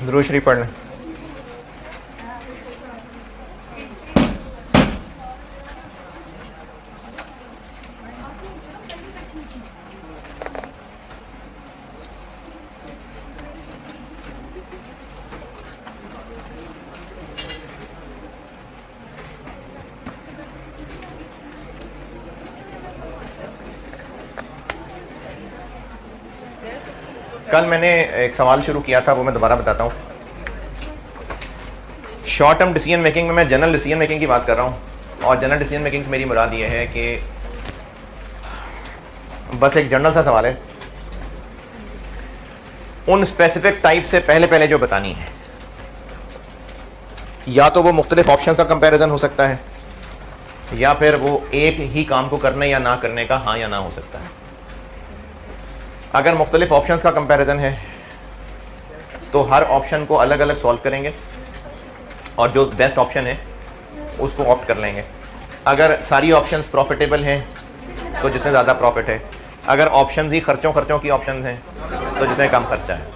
दुरूद शरीफ पढ़ लें। कल मैंने एक सवाल शुरू किया था, वो मैं दोबारा बताता हूँ। शॉर्ट टर्म डिसीजन मेकिंग में मैं जनरल डिसीजन मेकिंग की बात कर रहा हूँ, और जनरल डिसीजन मेकिंग से मेरी मुराद ये है कि बस एक जनरल सा सवाल है, उन स्पेसिफिक टाइप से पहले पहले जो बतानी है, या तो वो मुख्तलिफ ऑप्शंस का कंपैरिजन हो सकता है, या फिर वो एक ही काम को करने या ना करने का हाँ या ना हो सकता है। अगर मुख्तलिफ ऑप्शंस का कंपैरिजन है तो हर ऑप्शन को अलग अलग सॉल्व करेंगे और जो बेस्ट ऑप्शन है उसको ऑप्ट कर लेंगे। अगर सारी ऑप्शंस प्रॉफिटेबल हैं तो जिसमें ज़्यादा प्रॉफिट है, अगर ऑप्शंस ही खर्चों की ऑप्शंस हैं तो जिसमें कम खर्चा है,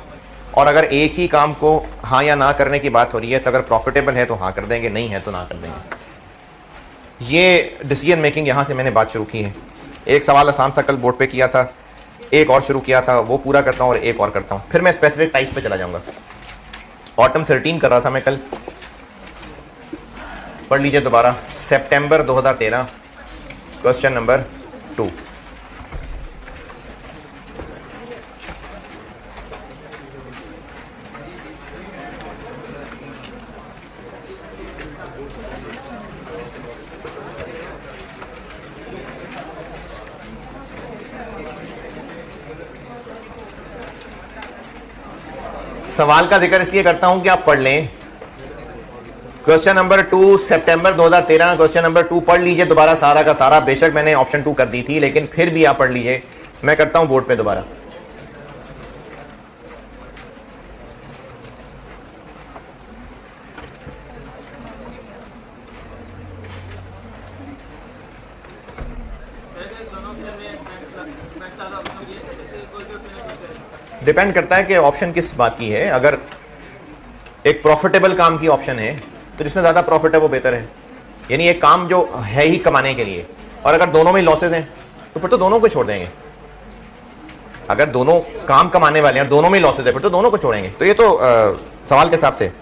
और अगर एक ही काम को हाँ या ना करने की बात हो रही है तो अगर प्रॉफिटेबल है तो हाँ कर देंगे, नहीं है तो ना कर देंगे। ये डिसीजन मेकिंग यहाँ से मैंने बात शुरू की है। एक सवाल आसान सा कल बोर्ड पे किया था, एक और शुरू किया था, वो पूरा करता हूँ और एक और करता हूँ, फिर मैं स्पेसिफिक टाइप्स पे चला जाऊँगा। ऑटम 13 कर रहा था मैं कल, पढ़ लीजिए दोबारा। सितंबर 2013, क्वेश्चन नंबर 2। सवाल का जिक्र इसलिए करता हूं कि आप पढ़ लें। क्वेश्चन नंबर 2 सितंबर 2013, क्वेश्चन नंबर 2 पढ़ लीजिए दोबारा सारा का सारा। बेशक मैंने ऑप्शन 2 कर दी थी, लेकिन फिर भी आप पढ़ लीजिए। मैं करता हूं बोर्ड पे दोबारा। डिपेंड करता है कि ऑप्शन किस बात की है। अगर एक प्रॉफिटेबल काम की ऑप्शन है तो जिसमें ज़्यादा प्रॉफिट है वो बेहतर है, यानी एक काम जो है ही कमाने के लिए, और अगर दोनों में लॉसेस हैं तो फिर तो दोनों को छोड़ देंगे। अगर दोनों काम कमाने वाले हैं, दोनों में लॉसेस है, फिर तो दोनों को छोड़ेंगे। तो ये तो सवाल के हिसाब से।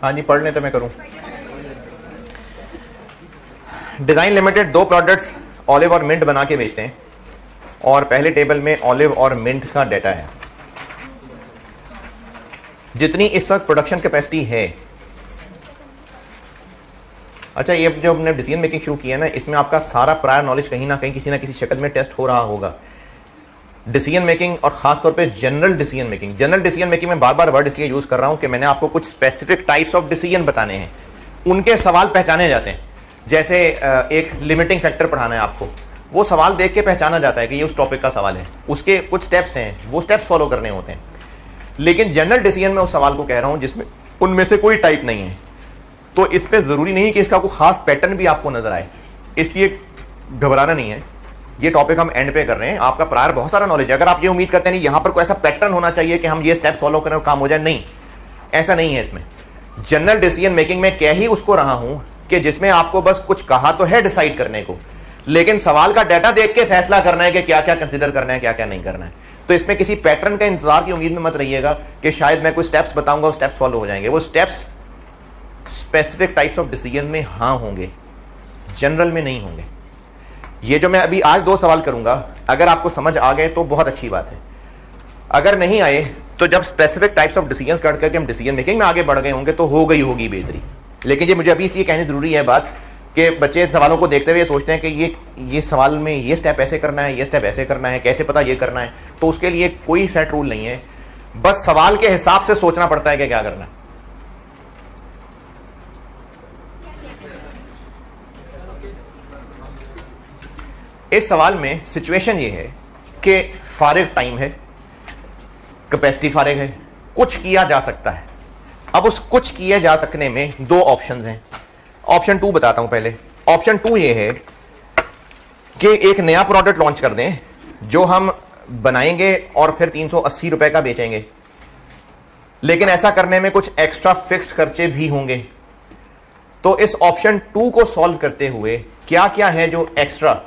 हाँ जी पढ़ लें तो मैं करूं। डिजाइन लिमिटेड 2 प्रोडक्ट्स ऑलिव और मिंट बना के बेचते हैं और पहले टेबल में ऑलिव और मिंट का डेटा है। जितनी इस वक्त प्रोडक्शन कैपेसिटी है, अच्छा ये जो हमने डिसीजन मेकिंग शुरू किया है ना, इसमें आपका सारा प्रायर नॉलेज कहीं ना कहीं किसी ना किसी शक्ल में टेस्ट हो रहा होगा। डिसीजन मेकिंग और खासतौर पे general decision making. General decision making में बार बार वर्ड इसलिए यूज कर रहा हूं कि मैंने आपको कुछ स्पेसिफिक टाइप्स ऑफ डिसीजन बताने हैं, उनके सवाल पहचाने जाते हैं। जैसे एक लिमिटिंग फैक्टर पढ़ाना है आपको, वो सवाल देख के पहचाना जाता है कि ये उस टॉपिक का सवाल है, उसके कुछ स्टेप्स हैं, वो स्टेप्स फॉलो करने होते हैं। लेकिन जनरल डिसीजन में उस सवाल को कह रहा हूं जिसमें उनमें से कोई टाइप नहीं है, तो इस पे जरूरी नहीं कि इसका कोई खास पैटर्न भी आपको नजर आए, इसलिए घबराना नहीं है। ये टॉपिक हम एंड पे कर रहे हैं। आपका प्रायर बहुत सारा नॉलेज है। अगर आप ये उम्मीद करते हैं यहां पर कोई ऐसा पैटर्न होना चाहिए कि हम ये स्टेप फॉलो करें और काम हो जाए, नहीं, ऐसा नहीं है। इसमें जनरल डिसीजन मेकिंग में कह ही उसको रहा हूं कि जिसमें आपको बस कुछ कहा तो है डिसाइड करने को, लेकिन सवाल का डाटा देख के फैसला करना है कि क्या क्या कंसीडर करना है, क्या क्या नहीं करना है। तो इसमें किसी पैटर्न का इंतजार की उम्मीद में मत रहिएगा कि शायद मैं कोई स्टेप्स बताऊंगा, वो स्टेप्स फॉलो हो जाएंगे। वो steps specific types of decision में हाँ होंगे, जनरल में नहीं होंगे। ये जो मैं अभी आज 2 सवाल करूंगा, अगर आपको समझ आ गए तो बहुत अच्छी बात है, अगर नहीं आए तो जब स्पेसिफिक टाइप्स ऑफ डिसीजंस काट करके हम डिसीजन मेकिंग में आगे बढ़ गए होंगे तो हो गई होगी बेहतरी। लेकिन ये मुझे अभी इसलिए कहनी जरूरी है बात कि बच्चे सवालों को देखते हुए सोचते हैं कि ये सवाल में ये स्टेप ऐसे करना है, ये स्टेप ऐसे करना है, कैसे पता ये करना है। तो उसके लिए कोई सेट रूल नहीं है, बस सवाल के हिसाब से सोचना पड़ता है कि क्या करना है। इस सवाल में सिचुएशन ये है कि फारिग टाइम है, कैपेसिटी फारिग है, कुछ किया जा सकता है। अब उस कुछ किए जा सकने में 2 ऑप्शंस हैं। ऑप्शन 2 बताता हूं पहले। ऑप्शन 2 ये है कि एक नया प्रोडक्ट लॉन्च कर दें जो हम बनाएंगे और फिर 380 रुपए का बेचेंगे, लेकिन ऐसा करने में कुछ एक्स्ट्रा फिक्स्ड खर्चे भी होंगे। तो इस ऑप्शन 2 को सॉल्व करते हुए क्या क्या है जो एक्स्ट्रा,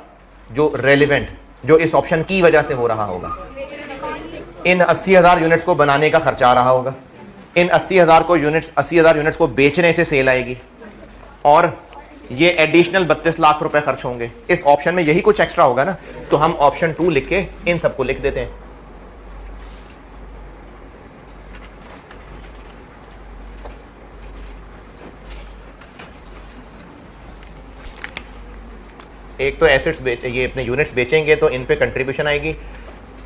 जो रेलिवेंट, जो इस ऑप्शन की वजह से हो रहा होगा। इन 80,000 यूनिट्स को बनाने का खर्चा आ रहा होगा, इन 80,000 यूनिट्स को बेचने से सेल आएगी, और ये एडिशनल 32 लाख रुपए खर्च होंगे। इस ऑप्शन में यही कुछ एक्स्ट्रा होगा ना, तो हम ऑप्शन 2 लिख के इन सबको लिख देते हैं। एक तो एसेट्स ये अपने यूनिट्स बेचेंगे तो इन पे कंट्रीब्यूशन आएगी,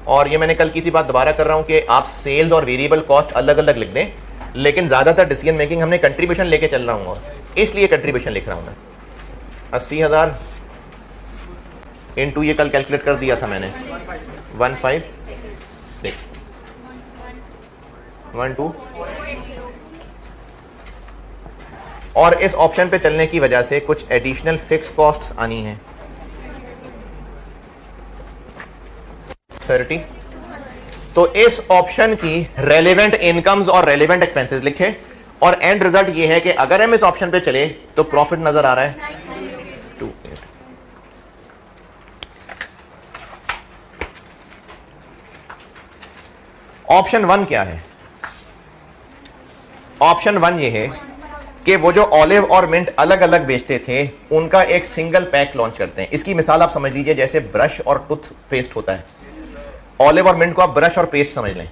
और ये मैंने कल की थी बात दोबारा कर रहा हूं कि आप सेल्स और वेरिएबल कॉस्ट अलग अलग लिख दें, लेकिन ज्यादातर डिसीजन मेकिंग हमने कंट्रीब्यूशन लेके चल रहा हूं, और इसलिए कंट्रीब्यूशन लिख रहा हूं मैं। 80,000 इनटू ये कल कैलकुलेट कर दिया था मैंने, 15612, और इस ऑप्शन पे चलने की वजह से कुछ एडिशनल फिक्स कॉस्ट्स आनी है 30। तो इस ऑप्शन की रेलेवेंट इनकम्स और रेलेवेंट एक्सपेंसेस लिखे, और एंड रिजल्ट ये है कि अगर हम इस ऑप्शन पे चले तो प्रॉफिट नजर आ रहा है 28। ऑप्शन 1 क्या है? ऑप्शन 1 ये है कि वो जो ऑलिव और मिंट अलग अलग बेचते थे उनका एक सिंगल पैक लॉन्च करते हैं। इसकी मिसाल आप समझ लीजिए जैसे ब्रश और टूथपेस्ट होता है। ऑलिव और मिंट को आप ब्रश और पेस्ट समझ लें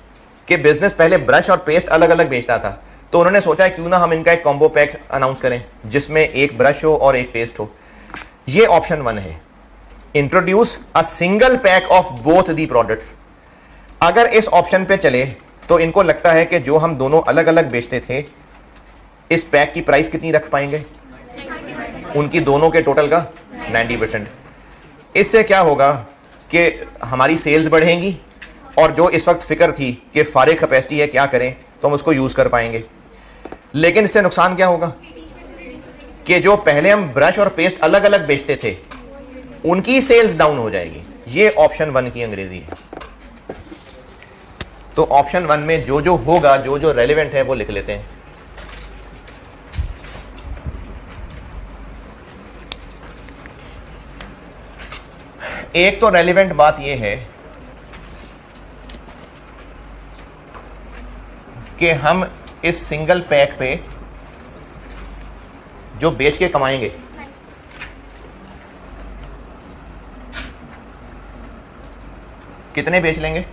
कि बिजनेस पहले ब्रश और पेस्ट अलग अलग बेचता था, तो उन्होंने सोचा है क्यों ना हम इनका एक कॉम्बो पैक अनाउंस करें जिसमें एक ब्रश हो और एक पेस्ट हो। ये ऑप्शन 1 है, introduce a single pack of both the products. अगर इस ऑप्शन पे चले तो इनको लगता है कि जो हम दोनों अलग अलग बेचते थे इस पैक की प्राइस कितनी रख पाएंगे, उनकी दोनों के टोटल का 90%। इससे क्या होगा कि हमारी सेल्स बढ़ेंगी, और जो इस वक्त फिक्र थी कि फारिग कैपेसिटी है क्या करें, तो हम उसको यूज कर पाएंगे। लेकिन इससे नुकसान क्या होगा कि जो पहले हम ब्रश और पेस्ट अलग अलग बेचते थे उनकी सेल्स डाउन हो जाएगी। ये ऑप्शन 1 की अंग्रेजी है। तो ऑप्शन 1 में जो जो होगा, जो जो रेलेवेंट है वो लिख लेते हैं। एक तो रेलेवेंट बात यह है कि हम इस सिंगल पैक पे जो बेच के कमाएंगे, कितने बेच लेंगे?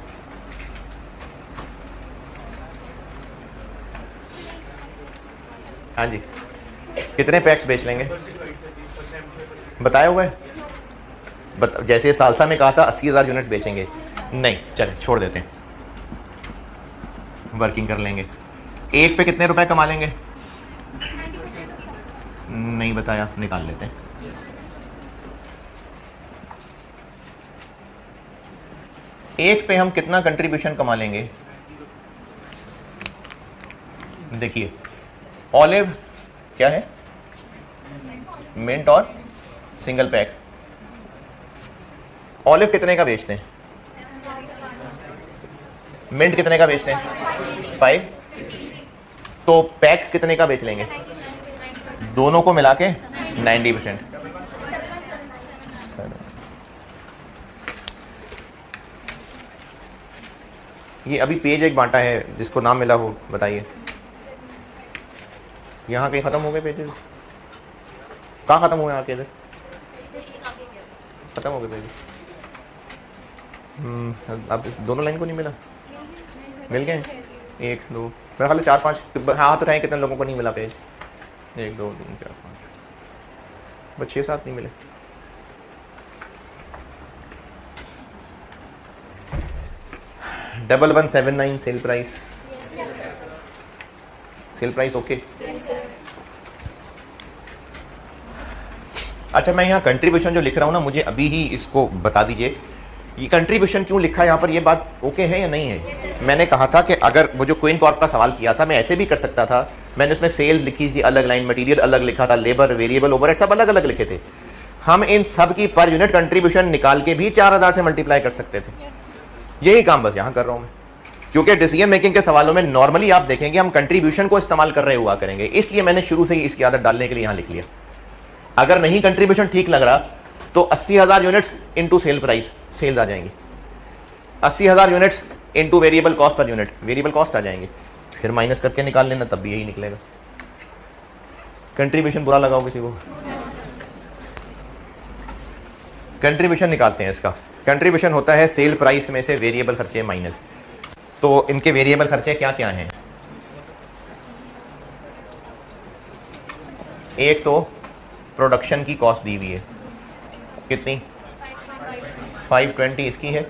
हाँ जी, कितने पैक्स बेच लेंगे? बताया हुआ है। जैसे सालसा में कहा था 80,000 यूनिट्स बेचेंगे, नहीं चले छोड़ देते हैं, वर्किंग कर लेंगे। एक पे कितने रुपए कमा लेंगे? नहीं बताया, निकाल लेते हैं। एक पे हम कितना कंट्रीब्यूशन कमा लेंगे? देखिए ऑलिव क्या है, मिंट और सिंगल पैक। ऑलिव कितने का बेचते हैं? मिंट कितने का बेचते हैं? 5। तो पैक कितने का बेच लेंगे? दोनों को मिला के 90%। ये अभी पेज एक बांटा है, जिसको नाम मिला हो बताइए। यहाँ कहीं खत्म हो गए पेजेस? कहाँ खत्म हुए? आपके इधर खत्म हो गए पेजेस। अब इस दोनों लाइन को नहीं मिला? मिल गए? 1 2 मेरा ख्याल 4 5 हाथ उठाएं, कितने लोगों को नहीं मिला पेज? 1 2 3 4 5 बस 6 7 नहीं मिले। Double 179 sale price. Sale price okay. अच्छा, मैं यहाँ कंट्रीब्यूशन जो लिख रहा हूँ ना, मुझे अभी ही इसको बता दीजिए, ये कंट्रीब्यूशन क्यों लिखा है यहाँ पर? ये बात ओके है या नहीं है? मैंने कहा था कि अगर वो जो क्वीन कॉर्प का सवाल किया था, मैं ऐसे भी कर सकता था। मैंने उसमें सेल लिखी थी अलग लाइन, मटेरियल अलग लिखा था, लेबर, वेरिएबल, ओवरहेड सब अलग अलग लिखे थे। हम इन सब की पर यूनिट कंट्रीब्यूशन निकाल के भी 4000 से मल्टीप्लाई कर सकते थे। यही काम बस यहाँ कर रहा हूँ मैं, क्योंकि डिसीजन मेकिंग के सवालों में नॉर्मली आप देखेंगे हम कंट्रीब्यूशन को इस्तेमाल कर रहे हुआ करेंगे, इसलिए मैंने शुरू से ही इसकी आदत डालने के लिए यहाँ लिख लिया। अगर नहीं कंट्रीब्यूशन ठीक लग रहा तो 80,000 units into sale price, sales आ जाएंगी। 80,000 units into variable cost per unit, variable cost आ जाएंगे। फिर माइनस करके निकाल लेना, तब भी यही निकलेगा। कंट्रीब्यूशन बुरा लगाओ किसी को? कंट्रीब्यूशन निकालते हैं इसका। कंट्रीब्यूशन होता है सेल प्राइस में से वेरिएबल खर्चे माइनस। तो इनके वेरिएबल खर्चे क्या क्या हैं? एक तो प्रोडक्शन की कॉस्ट दी हुई है, कितनी? 520 इसकी है,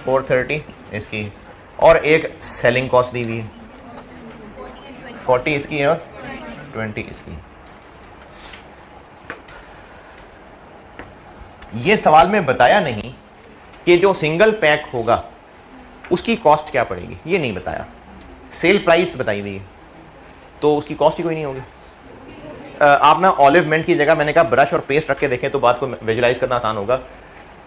430 इसकी है, और एक सेलिंग कॉस्ट दी हुई है, 40 इसकी है और 20 इसकी है। ये सवाल में बताया नहीं कि जो सिंगल पैक होगा उसकी कॉस्ट क्या पड़ेगी, ये नहीं बताया। सेल प्राइस बताई हुई है, तो उसकी कॉस्ट ही कोई नहीं होगी। आप ना ऑलिव मिंट की जगह मैंने कहा ब्रश और पेस्ट रख के देखें तो बात को विजुलाइज करना आसान होगा।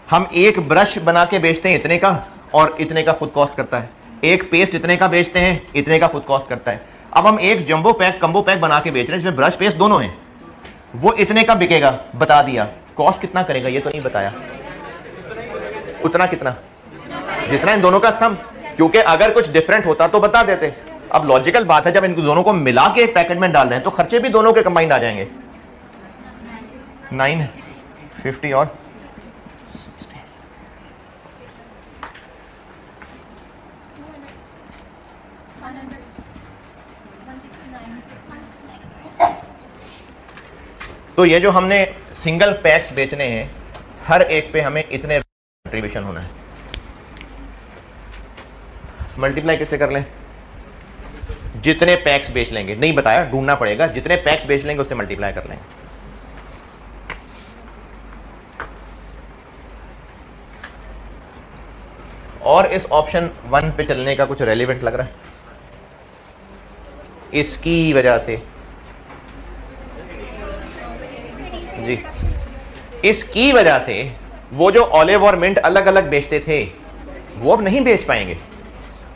हम एक ब्रश बना के बेचते हैं इतने का, और इतने का खुद कॉस्ट करता है। एक पेस्ट इतने का बेचते हैं, इतने का खुद कॉस्ट करता है। अब हम एक जंबो पैक, कम्बो पैक बना के बेच रहे हैं जिसमें ब्रश पेस्ट दोनों हैं, वो इतने का बिकेगा, बता दिया। कॉस्ट कितना करेगा ये तो नहीं बताया। उतना कितना? जितना इन दोनों का सम, क्योंकि अगर कुछ डिफरेंट होता तो बता देते। अब लॉजिकल बात है, जब इन दोनों को मिला के एक पैकेट में डाल रहे हैं तो खर्चे भी दोनों के कंबाइंड आ जाएंगे। 950 और 60। तो ये जो हमने सिंगल पैक्स बेचने हैं, हर एक पे हमें इतने कंट्रीब्यूशन होना है। मल्टीप्लाई किससे कर लें? जितने पैक्स बेच लेंगे, नहीं बताया, ढूंढना पड़ेगा। जितने पैक्स बेच लेंगे उससे मल्टीप्लाई कर लेंगे। और इस ऑप्शन 1 पे चलने का कुछ रेलिवेंट लग रहा है इसकी वजह से जी, इसकी वजह से वो जो ऑलिव और मिंट अलग अलग बेचते थे वो अब नहीं बेच पाएंगे।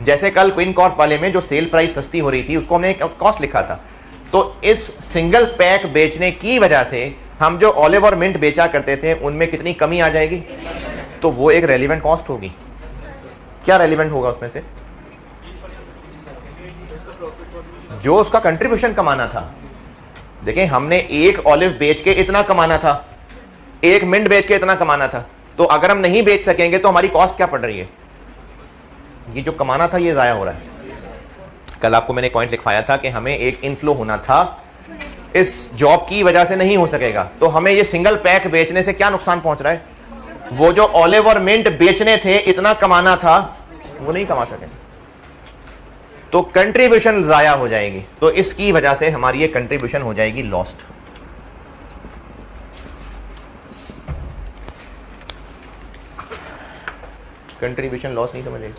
जैसे कल क्वीन कॉर्प वाले में जो सेल प्राइस सस्ती हो रही थी उसको हमने कॉस्ट लिखा था, तो इस सिंगल पैक बेचने की वजह से हम जो ऑलिव और मिंट बेचा करते थे उनमें कितनी कमी आ जाएगी, तो वो एक रेलिवेंट कॉस्ट होगी। क्या रेलिवेंट होगा उसमें से? जो उसका कंट्रीब्यूशन कमाना था देखें, हमने एक ऑलिव बेच के इतना कमाना था, एक मिंट बेच के इतना कमाना था, तो अगर हम नहीं बेच सकेंगे तो हमारी कॉस्ट क्या पड़ रही है? ये जो कमाना था ये जाया हो रहा है। कल आपको मैंने पॉइंट लिखवाया था कि हमें एक इनफ्लो होना था, इस जॉब की वजह से नहीं हो सकेगा, तो हमें ये सिंगल पैक बेचने से क्या नुकसान पहुंच रहा है? वो जो ऑलिव और मिंट बेचने थे, इतना कमाना था, वो नहीं कमा सकेंगे, तो कंट्रीब्यूशन जाया हो जाएगी। तो इसकी वजह से हमारी ये कंट्रीब्यूशन हो जाएगी लॉस्ट। कंट्रीब्यूशन लॉस नहीं समझेगी।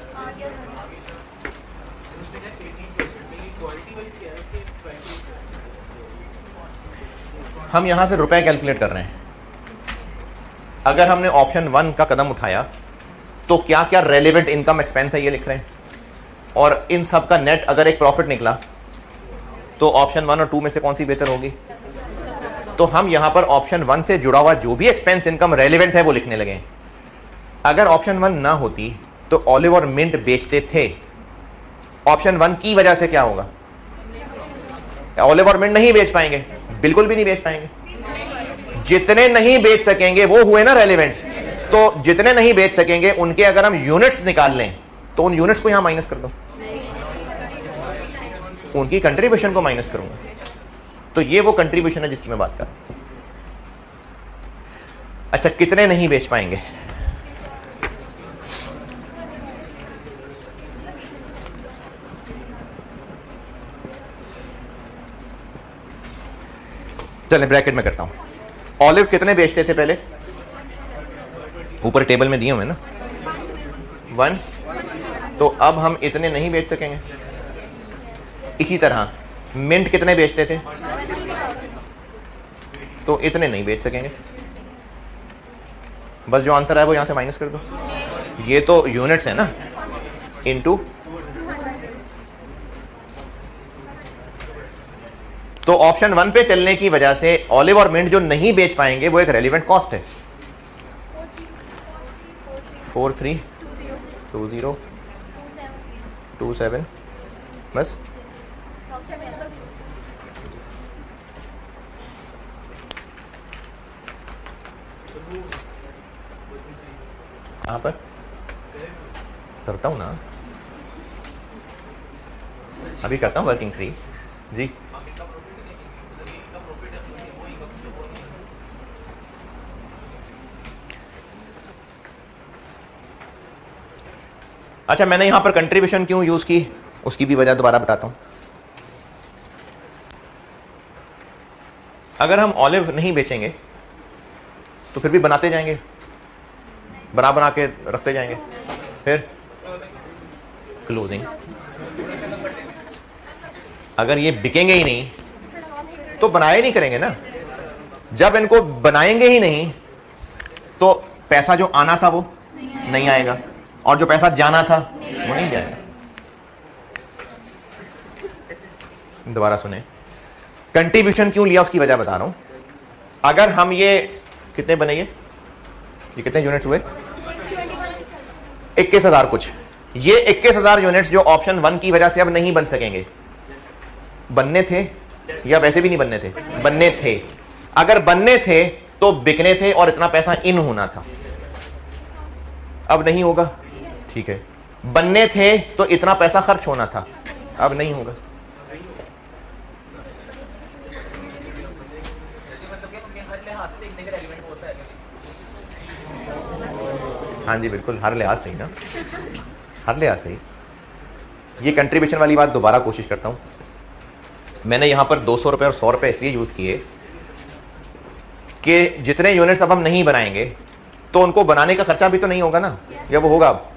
हम यहां से रुपए कैलकुलेट कर रहे हैं। अगर हमने ऑप्शन 1 का कदम उठाया तो क्या क्या रेलेवेंट इनकम एक्सपेंस है ये लिख रहे हैं, और इन सब का नेट अगर एक प्रॉफिट निकला तो ऑप्शन 1 और 2 में से कौन सी बेहतर होगी? तो हम यहां पर ऑप्शन 1 से जुड़ा हुआ जो भी एक्सपेंस इनकम रेलेवेंट है वो लिखने लगे। अगर ऑप्शन 1 ना होती तो ऑलिव और मिंट बेचते थे, ऑप्शन 1 की वजह से क्या होगा? ऑलिव और मिंट नहीं बेच पाएंगे, बिल्कुल भी नहीं बेच पाएंगे। जितने नहीं बेच सकेंगे वो हुए ना रेलेवेंट, तो जितने नहीं बेच सकेंगे उनके अगर हम यूनिट्स निकाल लें तो उन यूनिट्स को यहां माइनस कर दो, उनकी कंट्रीब्यूशन को माइनस करूंगा। तो ये वो कंट्रीब्यूशन है जिसकी मैं बात कर रहा हूं। अच्छा, कितने नहीं बेच पाएंगे? चलें ब्रैकेट में करता हूं। ऑलिव कितने बेचते थे पहले? ऊपर टेबल में दिए हुए ना 1, तो अब हम इतने नहीं बेच सकेंगे। इसी तरह मिंट कितने बेचते थे? तो इतने नहीं बेच सकेंगे। बस जो आंसर है वो यहां से माइनस कर दो। ये तो यूनिट्स है ना, इनटू, तो ऑप्शन 1 पे चलने की वजह से ऑलिव और मिंट जो नहीं बेच पाएंगे वो एक रेलिवेंट कॉस्ट है। 432027 बस। कहां पर करता हूं ना, अभी करता हूं वर्किंग 3 जी। अच्छा, मैंने यहां पर कंट्रीब्यूशन क्यों यूज की उसकी भी वजह दोबारा बताता हूं। अगर हम ऑलिव नहीं बेचेंगे तो फिर भी बनाते जाएंगे, बना के रखते जाएंगे, फिर क्लोजिंग। अगर ये बिकेंगे ही नहीं तो बनाए नहीं करेंगे ना। जब इनको बनाएंगे ही नहीं तो पैसा जो आना था वो नहीं आएगा, और जो पैसा जाना था वो नहीं जाएगा। दोबारा सुने, कंट्रीब्यूशन क्यों लिया उसकी वजह बता रहा हूं। अगर हम ये कितने बने, ये कितने यूनिट्स हुए? 21,000 कुछ। ये 21,000 यूनिट्स जो ऑप्शन 1 की वजह से अब नहीं बन सकेंगे, बनने थे या वैसे भी नहीं बनने थे? बनने थे। अगर बनने थे तो बिकने थे और इतना पैसा इन होना था। अब नहीं होगा, ठीक है। बनने थे तो इतना पैसा खर्च होना था, अब नहीं होगा। हाँ जी बिल्कुल, हर लिहाज सही ना, हर लिहाज सही। ये कंट्रीब्यूशन वाली बात दोबारा कोशिश करता हूं। मैंने यहां पर 200 रुपए और 100 रुपए इसलिए यूज किए कि जितने यूनिट्स अब हम नहीं बनाएंगे तो उनको बनाने का खर्चा भी तो नहीं होगा ना, या वो होगा? अब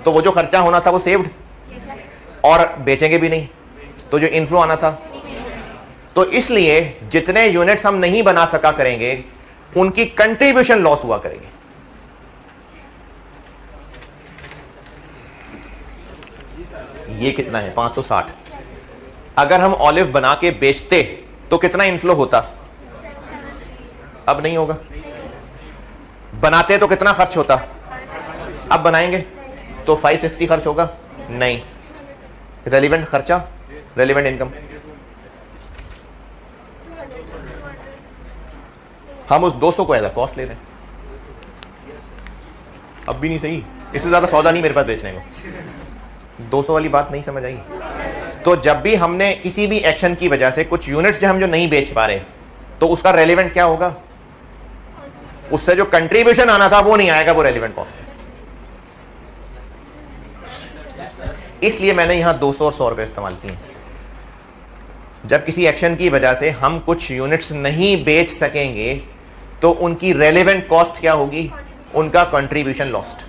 तो वो जो खर्चा होना था वो सेव्ड, और बेचेंगे भी नहीं, तो जो इनफ्लो आना था। तो इसलिए जितने यूनिट्स हम नहीं बना सका करेंगे उनकी कंट्रीब्यूशन लॉस हुआ करेगी। ये कितना है? 560। अगर हम ऑलिव बना के बेचते तो कितना इनफ्लो होता? अब नहीं होगा। बनाते तो कितना खर्च होता? अब बनाएंगे तो 560 खर्च होगा? नहीं। रेलिवेंट खर्चा, रेलिवेंट इनकम हम उस 200 को एज अ कॉस्ट ले रहे हैं। अब भी नहीं सही, इससे ज्यादा सौदा नहीं मेरे पास बेचने को। 200 वाली बात नहीं समझ आई। तो जब भी हमने किसी भी एक्शन की वजह से कुछ यूनिट्स जो हम जो नहीं बेच पा रहे, तो उसका रेलेवेंट क्या होगा? उससे जो कंट्रीब्यूशन आना था वो नहीं आएगा, वो रेलेवेंट कॉस्ट है। इसलिए मैंने यहां 200 और 100 रुपए इस्तेमाल किए। जब किसी एक्शन की वजह से हम कुछ यूनिट्स नहीं बेच सकेंगे तो उनकी रेलेवेंट कॉस्ट क्या होगी? उनका कंट्रीब्यूशन लॉस्ट।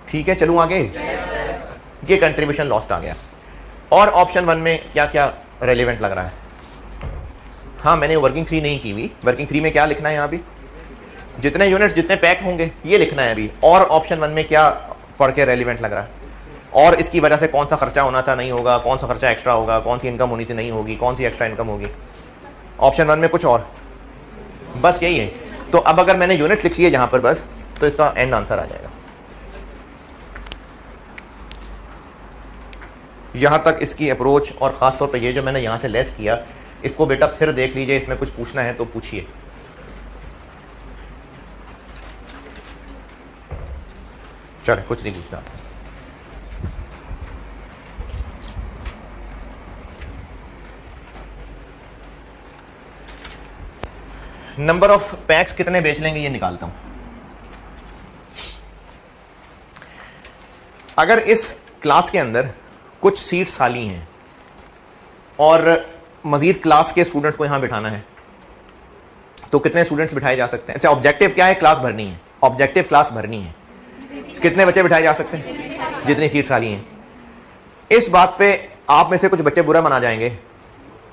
ठीक है, चलूं आगे। ये कंट्रीब्यूशन लॉस्ट आ गया। और ऑप्शन 1 में क्या क्या रेलेवेंट लग रहा है? हाँ, मैंने वर्किंग 3 नहीं की हुई। वर्किंग 3 में क्या लिखना है? यहाँ भी जितने यूनिट्स जितने पैक होंगे ये लिखना है अभी। और ऑप्शन 1 में क्या पढ़ के रेलिवेंट लग रहा है, और इसकी वजह से कौन सा खर्चा होना था नहीं होगा, कौन सा खर्चा एक्स्ट्रा होगा, कौन सी इनकम होनी थी नहीं होगी, कौन सी एक्स्ट्रा इनकम होगी। ऑप्शन 1 में कुछ और, बस यही है। तो अब अगर मैंने यूनिट लिखी है जहां पर बस, तो इसका एंड आंसर आ जाएगा। यहां तक इसकी अप्रोच, और खासतौर पर ये जो मैंने यहां से लेस किया, इसको बेटा फिर देख लीजिए। इसमें कुछ पूछना है तो पूछिए। चलो, कुछ नहीं पूछना। नंबर ऑफ पैक्स कितने बेच लेंगे ये निकालता हूं। अगर इस क्लास के अंदर कुछ सीट्स खाली हैं और मजीद क्लास के स्टूडेंट्स को यहां बिठाना है, तो कितने स्टूडेंट्स बिठाए जा सकते हैं? अच्छा, ऑब्जेक्टिव क्या है? क्लास भरनी है। ऑब्जेक्टिव क्लास भरनी है। कितने बच्चे बिठाए जा सकते हैं? जितनी सीट्स खाली हैं। इस बात पे आप में से कुछ बच्चे बुरा मना जाएंगे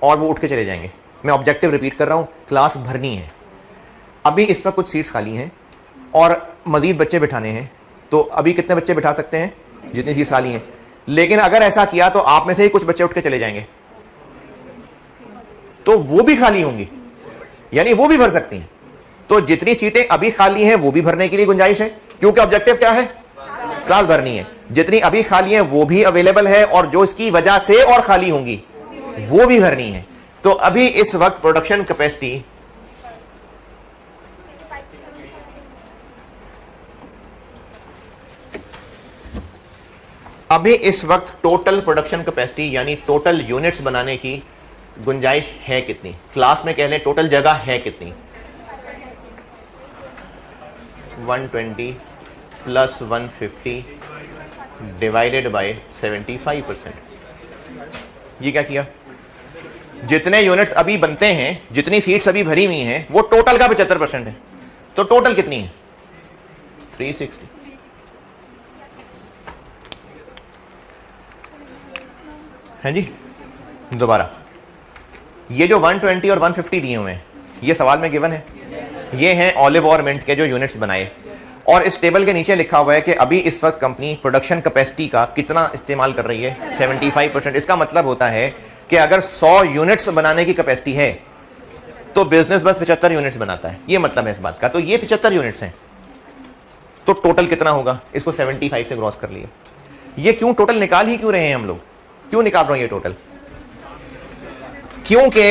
और वो उठ के चले जाएंगे। मैं ऑब्जेक्टिव रिपीट कर रहा हूं, क्लास भरनी है। अभी इस वक्त कुछ सीट्स खाली हैं और मजीद बच्चे बिठाने हैं, तो अभी कितने बच्चे बिठा सकते हैं? जितनी सीट्स खाली हैं। लेकिन अगर ऐसा किया तो आप में से ही कुछ बच्चे उठ के चले जाएंगे, तो वो भी खाली होंगी, यानी वो भी भर सकती हैं। तो जितनी सीटें अभी खाली हैं वो भी भरने के लिए गुंजाइश है, क्योंकि ऑब्जेक्टिव क्या है? क्लास भरनी है। जितनी अभी खाली हैं वो भी अवेलेबल है, और जो इसकी वजह से और खाली होंगी वो भी भरनी है। तो अभी इस वक्त production capacity total production capacity यानी टोटल यूनिट्स बनाने की गुंजाइश है कितनी? क्लास में कह लें टोटल जगह है कितनी? 120 प्लस 150 डिवाइडेड बाय 75%। ये क्या किया? जितने यूनिट्स अभी बनते हैं, जितनी सीट्स अभी भरी हुई हैं, वो टोटल का 75% है। तो टोटल कितनी है? 360। है जी। दोबारा, ये जो 120 और 150 दिए हुए हैं, ये सवाल में गिवन है। ये हैं ऑलिव और मिंट के जो यूनिट्स बनाए, और इस टेबल के नीचे लिखा हुआ है कि अभी इस वक्त कंपनी प्रोडक्शन कैपेसिटी का कितना इस्तेमाल कर रही है? 75%। इसका मतलब होता है कि अगर 100 यूनिट्स बनाने की कैपेसिटी है तो बिजनेस बस 75 यूनिट्स बनाता है। ये मतलब है इस बात का। तो ये 75 यूनिट्स हैं, तो टोटल कितना होगा? इसको 75 से क्रॉस कर लिया। ये क्यों टोटल निकाल ही क्यों रहे हैं हम लोग? क्यों निकाल रहे हैं ये टोटल? क्योंकि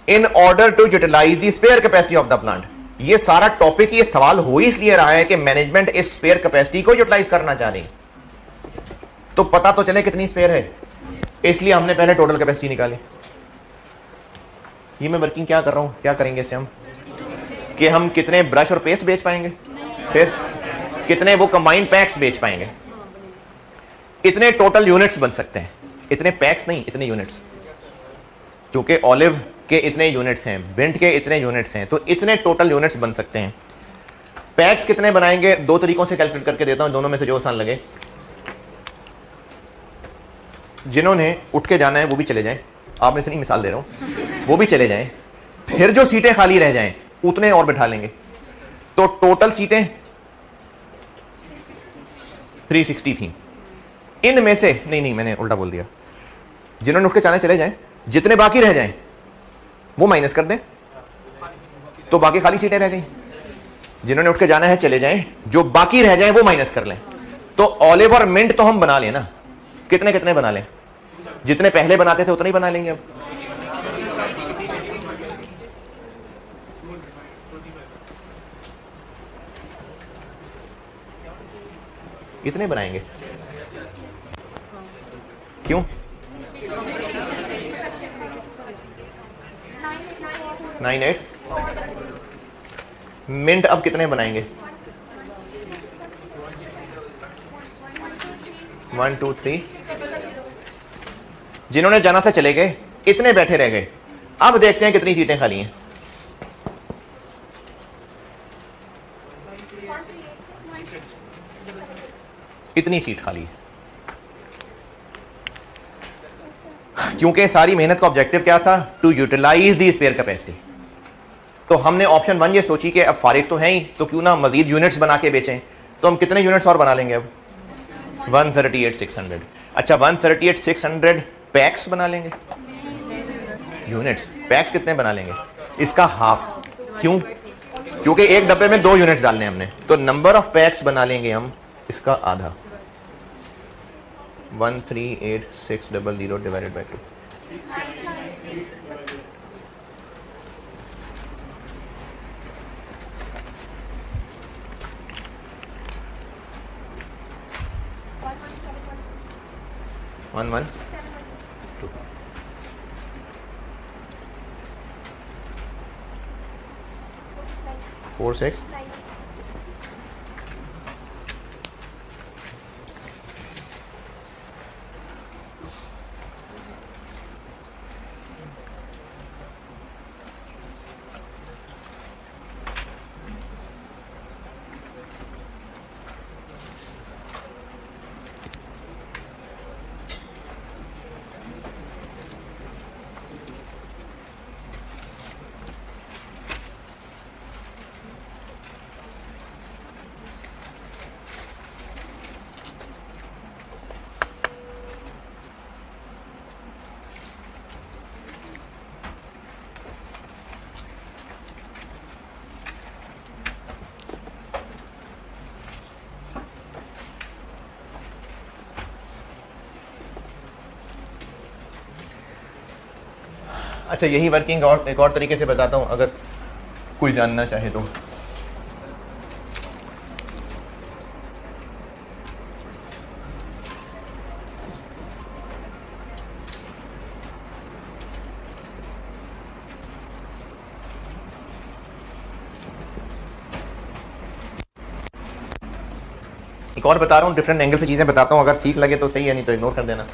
in order to utilize the spare capacity of the plant, ये सारा टॉपिक, ये सवाल हो इसलिए रहा है कि मैनेजमेंट इस स्पेयर कैपेसिटी को यूटिलाइज करना चाह रही, तो पता तो चले कितनी स्पेयर है, इसलिए हमने पहले टोटल कैपेसिटी निकाली। ये मैं वर्किंग क्या कर रहा हूं, क्या करेंगे इससे हम, कि हम कितने ब्रश और पेस्ट बेच पाएंगे, फिर कितने वो कंबाइंड पैक्स बेच पाएंगे, इतने टोटल यूनिट्स बन सकते हैं। इतने पैक्स नहीं, इतने यूनिट्स, क्योंकि ऑलिव के इतने यूनिट्स हैं, बिंट के इतने यूनिट्स हैं, तो इतने टोटल यूनिट्स बन सकते हैं। पैक्स कितने बनाएंगे? दो तरीकों से कैलकुलेट करके देता हूं, दोनों में से जो आसान लगे। जिन्होंने उठ के जाना है वो भी चले जाएं, आप में से नहीं मिसाल दे रहा हूं, वो भी चले जाएं। फिर जो सीटें खाली रह जाएं उतने और बिठा लेंगे, तो टोटल सीटें 360 थी। इनमें से नहीं, मैंने उल्टा बोल दिया। जिन्होंने उठ के जाना चले जाएं, जितने बाकी रह जाएं वो माइनस कर दें, तो बाकी खाली सीटें रह गई। जिन्होंने उठ के जाना है चले जाएं, जो बाकी रह जाएं वो माइनस कर लें। तो ऑलिव और मिंट तो हम बना लें ना, कितने कितने बना लें? जितने पहले बनाते थे उतने ही बना लेंगे। अब इतने बनाएंगे क्यों? 98 मिंट अब कितने बनाएंगे? 1 2 3 जिन्होंने जाना था चले गए, इतने बैठे रह गए। अब देखते हैं कितनी सीटें खाली हैं। इतनी सीट खाली है क्योंकि सारी मेहनत का ऑब्जेक्टिव क्या था? To utilize the spare capacity. तो हमने ऑप्शन 1 ये सोची कि अब फारिग तो है ही, तो क्यों ना मजीद यूनिट्स बना के बेचें। तो हम कितने यूनिट्स और बना लेंगे अब? 138,600। अच्छा 138,600 पैक्स बना लेंगे? यूनिट्स। पैक्स कितने बना लेंगे? इसका हाफ। क्यों? क्योंकि एक डब्बे में 2 यूनिट्स डालने हमने, तो नंबर ऑफ पैक्स बना लेंगे हम इसका आधा। 138,600 डिवाइडेड बाय 2। वन 4 6 अच्छा यही वर्किंग और एक और तरीके से बताता हूं अगर कोई जानना चाहे तो। एक और बता रहा हूं, डिफरेंट एंगल से चीजें बताता हूं, अगर ठीक लगे तो सही है, नहीं तो इग्नोर कर देना।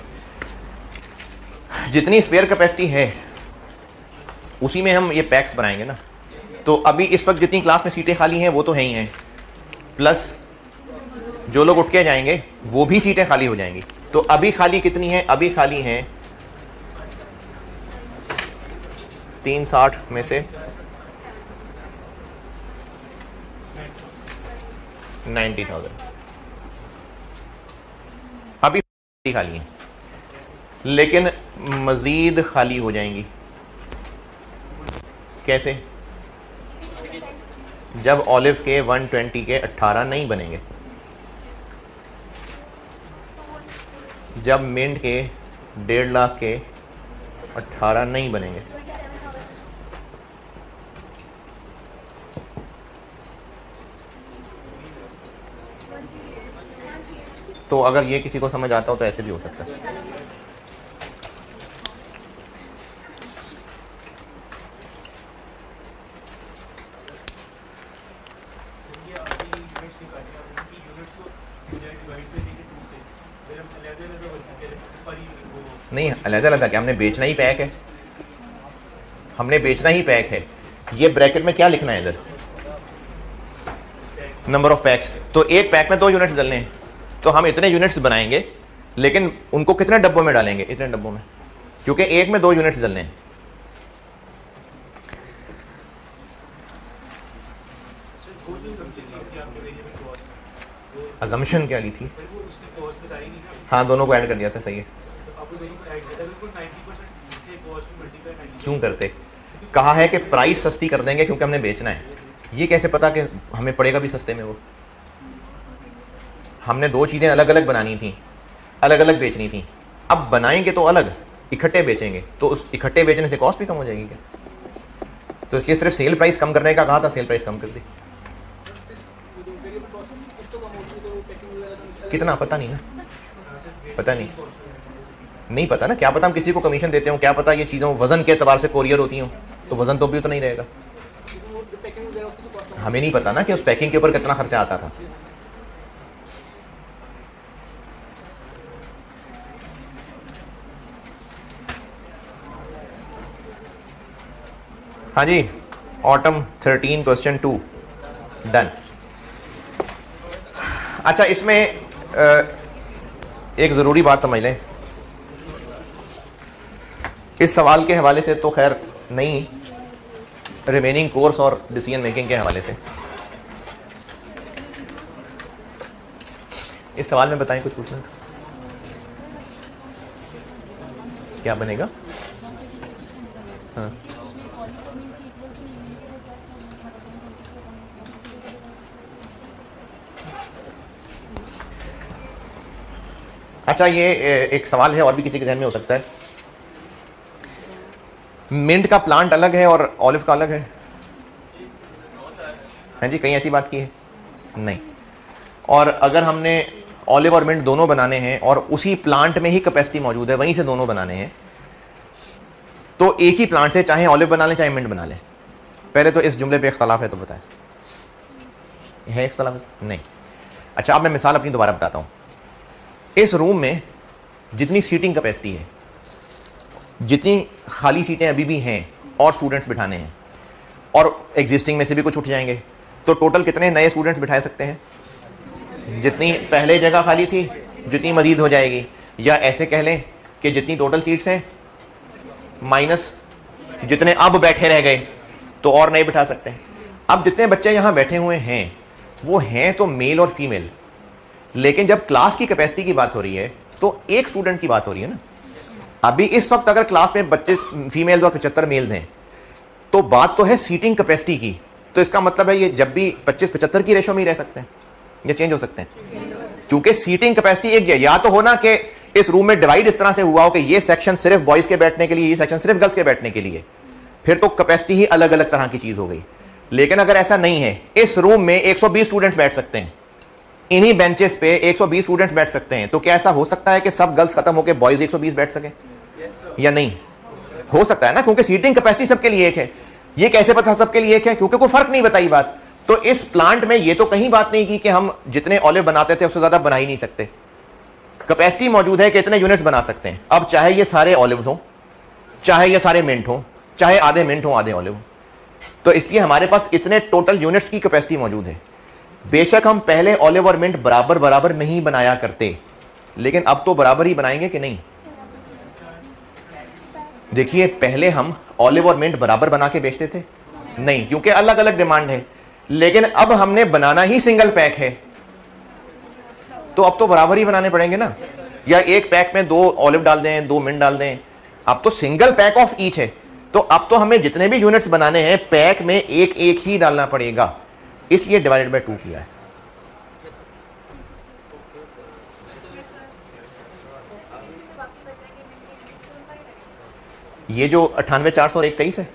जितनी स्पेयर कैपेसिटी है उसी में हम ये पैक्स बनाएंगे ना। तो अभी इस वक्त जितनी क्लास में सीटें खाली हैं वो तो है ही हैं, प्लस जो लोग उठ के जाएंगे वो भी सीटें खाली हो जाएंगी। तो अभी खाली कितनी है? अभी खाली हैं 360 में से 90,000 अभी खाली हैं, लेकिन मजीद खाली हो जाएंगी। कैसे? जब ऑलिव के 120 के 18 नहीं बनेंगे, जब मिंट के 1.5 लाख के 18 नहीं बनेंगे, तो अगर ये किसी को समझ आता हो तो ऐसे भी हो सकता है। नहीं अलग-अलग क्या, हमने बेचना ही पैक है, हमने बेचना ही पैक है। ये ब्रैकेट में क्या लिखना है इधर? Number of PACS. तो एक पैक में 2 यूनिट्स डालने हैं, तो हम इतने यूनिट्स बनाएंगे, लेकिन उनको कितने डब्बों में डालेंगे? इतने डब्बों में, क्योंकि एक में 2 यूनिट्स डालने हैं। अजम्पशन क्या ली थी? हाँ दोनों को ऐड कर दिया था, सही है। क्यों करते? कहा है कि प्राइस सस्ती कर देंगे क्योंकि हमने बेचना है। ये कैसे पता कि हमें पड़ेगा भी सस्ते में? वो हमने 2 चीज़ें अलग अलग बनानी थी, अलग अलग बेचनी थी। अब बनाएंगे तो अलग, इकट्ठे बेचेंगे तो उस इकट्ठे बेचने से कॉस्ट भी कम हो जाएगी क्या? तो इसलिए सिर्फ सेल प्राइस कम करने का कहा था, सेल प्राइस कम कर दी। कितना पता नहीं ना, पता नहीं पता ना, क्या पता हम किसी को कमीशन देते हो, क्या पता ये चीज़ों वजन के एतबार से कोरियर होती हूँ, तो वजन तो भी तो नहीं रहेगा। हमें नहीं पता ना कि उस पैकिंग के ऊपर कितना खर्चा आता था। हाँ जी, ऑटम 13 क्वेश्चन 2 डन। अच्छा, इसमें एक ज़रूरी बात समझ लें, इस सवाल के हवाले से तो खैर नहीं, रिमेनिंग कोर्स और डिसीजन मेकिंग के हवाले से। इस सवाल में बताएं, कुछ पूछना था? क्या बनेगा? हाँ, अच्छा, ये एक सवाल है और भी किसी के ध्यान में हो सकता है। मिंट का प्लांट अलग है और ऑलिव का अलग है? हाँ जी, कहीं ऐसी बात की है? नहीं। और अगर हमने ऑलिव और मिंट दोनों बनाने हैं और उसी प्लांट में ही कैपेसिटी मौजूद है, वहीं से दोनों बनाने हैं, तो एक ही प्लांट से चाहे ऑलिव बना लें चाहे मिंट बना लें। पहले तो इस जुमले पे इख्तलाफ है, तो बताएं, है इख्तलाफ? नहीं। अच्छा, अब मैं मिसाल अपनी दोबारा बताता हूं। इस रूम में जितनी सीटिंग कैपेसिटी है, जितनी खाली सीटें अभी भी हैं और स्टूडेंट्स बिठाने हैं, और एग्जिस्टिंग में से भी कुछ उठ जाएंगे, तो टोटल कितने नए स्टूडेंट्स बिठा सकते हैं? जितनी पहले जगह खाली थी, जितनी मजीद हो जाएगी, या ऐसे कह लें कि जितनी टोटल सीट्स हैं माइनस जितने अब बैठे रह गए, तो और नए बिठा सकते हैं। अब जितने बच्चे यहाँ बैठे हुए हैं वो हैं तो मेल और फीमेल, लेकिन जब क्लास की कैपेसिटी की बात हो रही है तो एक स्टूडेंट की बात हो रही है ना। अभी इस वक्त अगर क्लास में 25 फीमेल्स और 75 मेल्स हैं, तो बात तो है सीटिंग कैपेसिटी की, तो इसका मतलब है ये जब भी 25-75 की रेशो में ही रह सकते हैं या चेंज हो सकते हैं, क्योंकि सीटिंग कैपेसिटी एक है। या तो हो ना कि इस रूम में डिवाइड इस तरह से हुआ हो कि ये सेक्शन सिर्फ बॉयज के बैठने के लिए, ये सेक्शन सिर्फ गर्ल्स के बैठने के लिए, फिर तो कैपेसिटी ही अलग अलग तरह की चीज हो गई। लेकिन अगर ऐसा नहीं है, इस रूम में 120 स्टूडेंट्स बैठ सकते हैं, इन्हीं बेंचेस पे 120 स्टूडेंट्स बैठ सकते हैं, तो क्या ऐसा हो सकता है कि सब गर्ल्स खत्म होकर बॉयज 120 बैठ सके? या नहीं हो सकता है ना, क्योंकि सीटिंग कैपेसिटी सबके लिए एक है। ये कैसे पता सबके लिए एक है? क्योंकि कोई फर्क नहीं बताई बात। तो इस प्लांट में ये तो कहीं बात नहीं की कि हम जितने ऑलिव बनाते थे उससे ज्यादा बना ही नहीं सकते। कैपेसिटी मौजूद है कि इतने यूनिट्स बना सकते हैं। अब चाहे ये सारे ऑलिव हो, चाहे ये सारे मिंट हो, चाहे आधे मिंट हो आधे ऑलिव, तो इसलिए हमारे पास इतने टोटल यूनिट्स की कैपेसिटी मौजूद है। बेशक हम पहले ऑलिव और मिंट बराबर बराबर नहीं बनाया करते, लेकिन अब तो बराबर ही बनाएंगे कि नहीं? देखिए, पहले हम ऑलिव और मिंट बराबर बना के बेचते थे नहीं, क्योंकि अलग अलग डिमांड है। लेकिन अब हमने बनाना ही सिंगल पैक है, तो अब तो बराबर ही बनाने पड़ेंगे ना। या एक पैक में 2 ऑलिव डाल दें, 2 मिंट डाल दें, अब तो सिंगल पैक ऑफ ईच है। तो अब तो हमें जितने भी यूनिट्स बनाने हैं पैक में एक एक ही डालना पड़ेगा, इसलिए डिवाइडेड बाय 2 किया है। ये जो 98,400 और 123 है,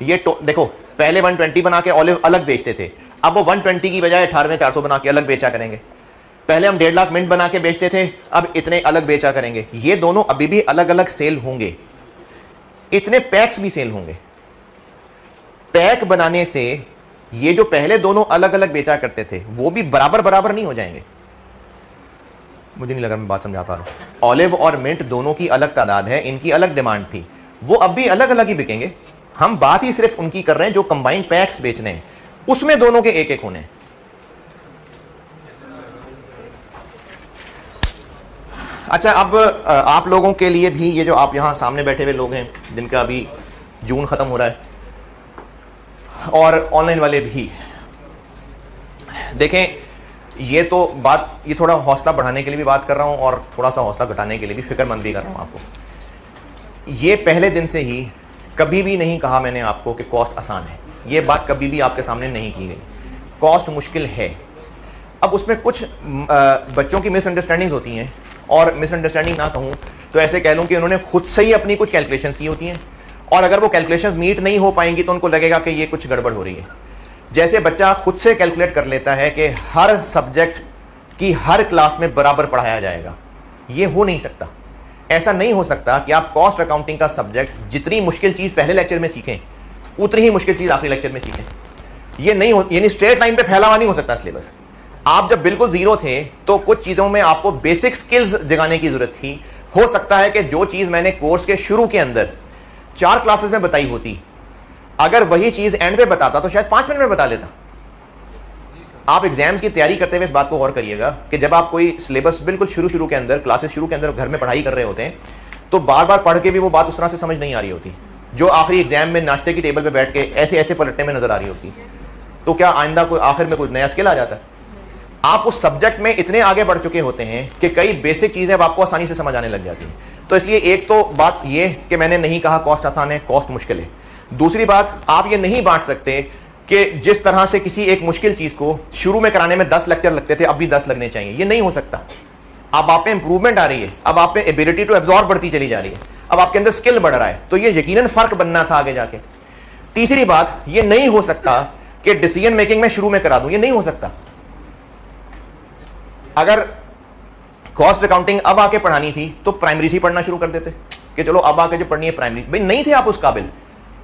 ये देखो, पहले 120 बना के ऑलिव अलग बेचते थे, अब वो 120 की बजाय 98,400 बना के अलग बेचा करेंगे। पहले हम 1.5 लाख मिंट बना के बेचते थे, अब इतने अलग बेचा करेंगे। ये दोनों अभी भी अलग अलग सेल होंगे, इतने पैक्स भी सेल होंगे। पैक बनाने से ये जो पहले दोनों अलग अलग बेचा करते थे वो भी बराबर बराबर नहीं हो जाएंगे। मुझे नहीं लगा मैं बात समझा पा रहा हूं। ऑलिव और मिंट दोनों की अलग तादाद है, इनकी अलग डिमांड थी, वो अब भी अलग अलग ही बिकेंगे। हम बात ही सिर्फ उनकी कर रहे हैं जो कंबाइंड पैक्स बेचने हैं, उसमें दोनों के एक एक होने। अच्छा, अब आप लोगों के लिए भी, ये जो आप यहां सामने बैठे हुए लोग हैं जिनका अभी जून खत्म हो रहा है, और ऑनलाइन वाले भी देखें, ये तो बात, ये थोड़ा हौसला बढ़ाने के लिए भी बात कर रहा हूं और थोड़ा सा हौसला घटाने के लिए भी, फिक्रमंद भी कर रहा हूं आपको। ये पहले दिन से ही कभी भी नहीं कहा मैंने आपको कि कॉस्ट आसान है, ये बात कभी भी आपके सामने नहीं की गई। कॉस्ट मुश्किल है। अब उसमें कुछ बच्चों की मिसअंडरस्टैंडिंग्स होती हैं, और मिसअंडरस्टैंडिंग ना कहूँ तो ऐसे कह लूँ कि उन्होंने खुद से ही अपनी कुछ कैलकुलेशंस की होती हैं और अगर वो कैलकुलेशंस मीट नहीं हो पाएंगी तो उनको लगेगा कि ये कुछ गड़बड़ हो रही है। जैसे बच्चा खुद से कैलकुलेट कर लेता है कि हर सब्जेक्ट की हर क्लास में बराबर पढ़ाया जाएगा, ये हो नहीं सकता। ऐसा नहीं हो सकता कि आप कॉस्ट अकाउंटिंग का सब्जेक्ट जितनी मुश्किल चीज पहले लेक्चर में सीखें उतनी ही मुश्किल चीज आखिरी लेक्चर में सीखें। ये नहीं हो, यानी स्ट्रेट लाइन पे फैला हुआ नहीं हो सकता सिलेबस। आप जब बिल्कुल जीरो थे तो कुछ चीजों में आपको बेसिक स्किल्स जगाने की जरूरत थी। हो सकता है कि जो चीज मैंने कोर्स के शुरू के अंदर 4 क्लासेस में बताई होती, अगर वही चीज एंड पे बताता तो शायद 5 मिनट में बता लेता। आप एग्जाम्स की तैयारी करते हुए इस बात को गौर करिएगा कि जब आप कोई सिलेबस बिल्कुल शुरू के अंदर, क्लासेस शुरू के अंदर घर में पढ़ाई कर रहे होते हैं तो बार बार पढ़ के भी वो बात उस तरह से समझ नहीं आ रही होती जो आखिरी एग्जाम में नाश्ते की टेबल पे बैठ के ऐसे ऐसे पलटने में नजर आ रही होती। तो क्या आइंदा कोई आखिर में कोई नया स्किल आ जाता है? आप उस सब्जेक्ट में इतने आगे बढ़ चुके होते हैं कि कई बेसिक चीजें अब आपको आसानी से समझ आने लग जाती हैं। तो इसलिए एक तो बात ये कि मैंने नहीं कहा कॉस्ट आसान है, कॉस्ट मुश्किल है। दूसरी बात, आप ये नहीं बांट सकते कि जिस तरह से किसी एक मुश्किल चीज को शुरू में कराने में 10 लेक्चर लगते थे अब भी 10 लगने चाहिए, ये नहीं हो सकता। अब आप में इंप्रूवमेंट आ रही है, अब आप में एबिलिटी टू एब्जॉर्ब बढ़ती चली जा रही है, अब आपके अंदर स्किल बढ़ रहा है, तो ये यकीनन फर्क बनना था आगे जाके। तीसरी बात, ये नहीं हो सकता कि डिसीजन मेकिंग में शुरू में करा दूं, ये नहीं हो सकता। अगर कॉस्ट अकाउंटिंग अब आके पढ़ानी थी तो प्राइमरी से पढ़ना शुरू कर देते कि चलो अब आके जो पढ़नी है प्राइमरी, भाई नहीं थे आप उस काबिल।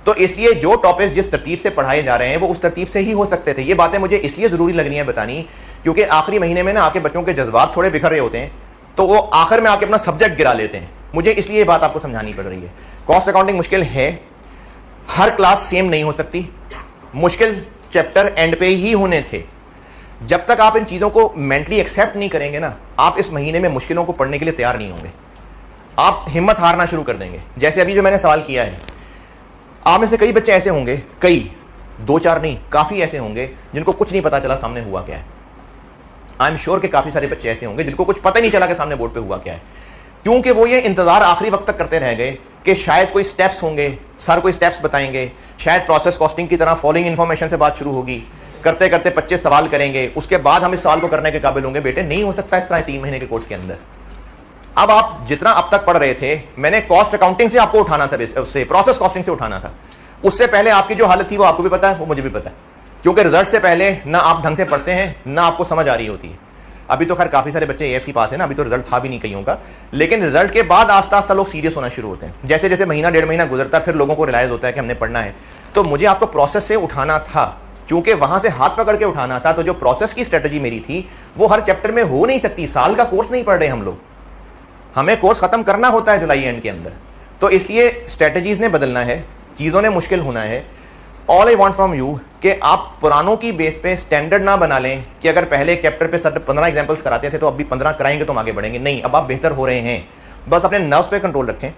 तो इसलिए जो टॉपिक्स जिस तरतीब से पढ़ाए जा रहे हैं वो उस तरतीब से ही हो सकते थे। ये बातें मुझे इसलिए जरूरी लग रही हैं बतानी क्योंकि आखिरी महीने में ना आके बच्चों के जज्बात थोड़े बिखर रहे होते हैं तो वो आखिर में आके अपना सब्जेक्ट गिरा लेते हैं। मुझे इसलिए ये बात आपको समझानी पड़ रही है। कॉस्ट अकाउंटिंग मुश्किल है, हर क्लास सेम नहीं हो सकती, मुश्किल चैप्टर एंड पे ही होने थे। जब तक आप इन चीजों को मेंटली एक्सेप्ट नहीं करेंगे ना, आप इस महीने में मुश्किलों को पढ़ने के लिए तैयार नहीं होंगे, आप हिम्मत हारना शुरू कर देंगे। जैसे अभी जो मैंने सवाल किया है, आप में से कई बच्चे ऐसे होंगे, कई 2-4 नहीं काफी ऐसे होंगे जिनको कुछ नहीं पता चला सामने हुआ क्या है। आई एम श्योर कि काफी सारे बच्चे ऐसे होंगे जिनको कुछ पता ही नहीं चला कि सामने बोर्ड पे हुआ क्या है, क्योंकि वो ये इंतजार आखिरी वक्त तक करते रह गए कि शायद कोई स्टेप्स होंगे, सर कोई स्टेप्स बताएंगे, शायद प्रोसेस कॉस्टिंग की तरह फॉलोइंग इंफॉर्मेशन से बात शुरू होगी, करते करते 25 सवाल करेंगे, उसके बाद हम इस सवाल को करने के काबिल होंगे। बेटे नहीं हो सकता इस तरह 3 महीने के कोर्स के अंदर। अब आप जितना अब तक पढ़ रहे थे, मैंने कॉस्ट अकाउंटिंग से आपको उठाना था, उससे प्रोसेस कॉस्टिंग से उठाना था। उससे पहले आपकी जो हालत थी वो आपको भी पता है, वो मुझे भी पता है, क्योंकि रिजल्ट से पहले ना आप ढंग से पढ़ते हैं ना आपको समझ आ रही होती है। अभी तो खैर काफी सारे बच्चे AFC पास है ना, अभी तो रिजल्ट था भी नहीं कईयों का, लेकिन रिजल्ट के बाद आस्ता आस्ता लोग सीरियस होना शुरू होते हैं। जैसे जैसे महीना 1.5 महीना गुजरता है फिर लोगों को रियलाइज होता है कि हमने पढ़ना है। तो मुझे आपको प्रोसेस से उठाना था, चूंकि वहां से हाथ पकड़ के उठाना था। तो जो प्रोसेस की स्ट्रेटजी मेरी थी वो हर चैप्टर में हो नहीं सकती। साल का कोर्स नहीं पढ़ रहे हम लोग, हमें कोर्स खत्म करना होता है जुलाई एंड के अंदर। तो इसलिए स्ट्रेटजीज ने बदलना है, चीजों ने मुश्किल होना है। All I want from you कि आप पुरानों की बेस पे स्टैंडर्ड ना बना लें कि अगर पहले एक चैप्टर पे 15 एग्जांपल्स कराते थे तो अब भी 15 कराएंगे तो हम आगे बढ़ेंगे। नहीं, अब आप बेहतर हो रहे हैं, बस अपने नर्व्स पे कंट्रोल रखें।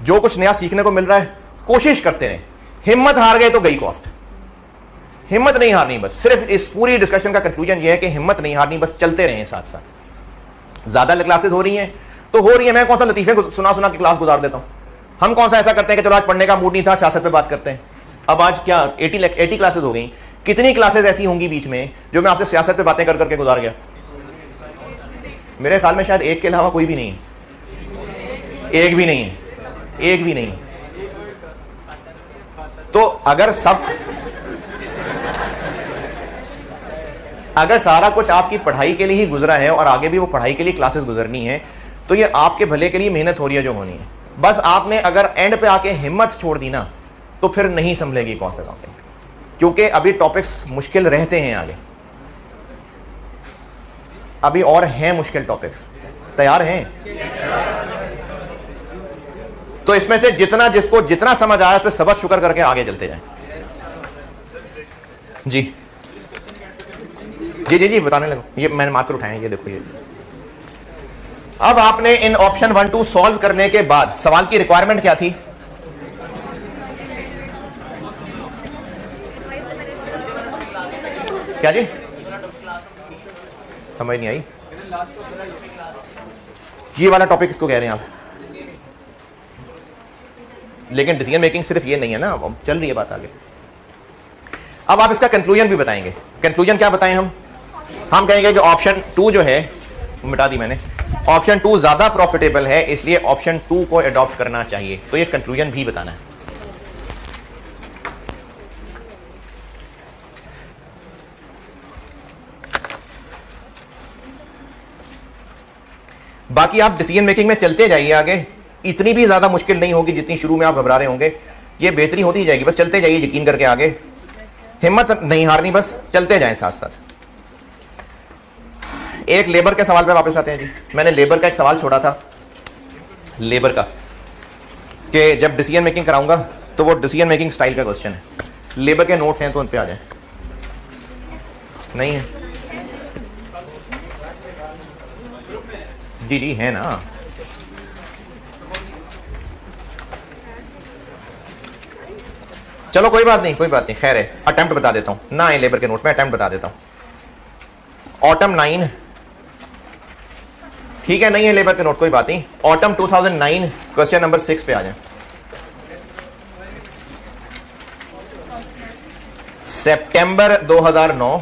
जो कुछ नया सीखने को मिल रहा है कोशिश करते रहें। हिम्मत हार गए तो गई कॉस्ट, हिम्मत नहीं हारनी। बस सिर्फ इस पूरी डिस्कशन का कंक्लूजन यह है कि हिम्मत नहीं हारनी, बस चलते रहें साथ साथ। ज्यादा क्लासेस हो रही हैं तो हो रही है, मैं कौन सा लतीफे सुना सुना की क्लास गुजार देता हूं। हम कौन सा ऐसा करते हैं कि चलो आज पढ़ने का मूड नहीं था, सियासत पे बात करते हैं। अब आज क्या 80 क्लासेस हो गई, कितनी क्लासेस ऐसी होंगी बीच में जो मैं आपसे सियासत पे बातें कर करके गुजार गया? मेरे ख्याल में शायद एक के अलावा कोई भी नहीं है, एक भी नहीं है, एक भी नहीं है। तो अगर सारा कुछ आपकी पढ़ाई के लिए ही गुजरा है और आगे भी वो पढ़ाई के लिए क्लासेस गुजरनी है तो ये आपके भले के लिए मेहनत हो रही है जो होनी है। बस आपने अगर एंड पे आके हिम्मत छोड़ दी ना तो फिर नहीं संभलेगी कॉस्ट अकाउंटिंग, क्योंकि अभी टॉपिक्स मुश्किल रहते हैं आगे, अभी और हैं मुश्किल टॉपिक्स। तैयार हैं? तो इसमें से जितना जिसको जितना समझ आया उस पर सबर शुक्र करके आगे चलते जाएं। जी जी जी जी बताने लगो। ये मैंने मार्कर उठाए, ये देखो। ये अब आपने इन ऑप्शन 1 2 सॉल्व करने के बाद सवाल की रिक्वायरमेंट क्या थी? क्या जी? समझ नहीं आई। ये वाला टॉपिक किसको कह रहे हैं आप? लेकिन डिसीजन मेकिंग सिर्फ ये नहीं है ना, अब चल रही है बात आगे। अब आप इसका कंक्लूजन भी बताएंगे। कंक्लूजन क्या बताएं हम कहेंगे कि ऑप्शन 2 जो है, मिटा दी मैंने, ऑप्शन 2 ज्यादा प्रॉफिटेबल है, इसलिए ऑप्शन 2 को अडॉप्ट करना चाहिए। तो ये कंक्लूजन भी बताना है। बाकी आप डिसीजन मेकिंग में चलते जाइए आगे, इतनी भी ज्यादा मुश्किल नहीं होगी जितनी शुरू में आप घबरा रहे होंगे, ये बेहतरी होती जाएगी, बस चलते जाइए यकीन करके आगे, हिम्मत नहीं हारनी, बस चलते जाएं साथ साथ। एक लेबर के सवाल पे वापस आते हैं जी। मैंने लेबर का एक सवाल छोड़ा था, लेबर का, कि जब डिसीजन मेकिंग कराऊंगा तो वो डिसीजन मेकिंग स्टाइल का क्वेश्चन है। लेबर के नोट्स हैं तो उन पे आ जाए। नहीं है जी? जी है ना। चलो कोई बात नहीं, कोई बात नहीं, खैर है, अटेम्प्ट बता देता हूं ना, है लेबर के नोट्स में अटेम्प्ट बता देता हूं। ऑटम 9, ठीक है, नहीं है लेबर के नोट, कोई बात नहीं। ऑटम 2009 क्वेश्चन नंबर 6 पे आ जाए। सितंबर 2009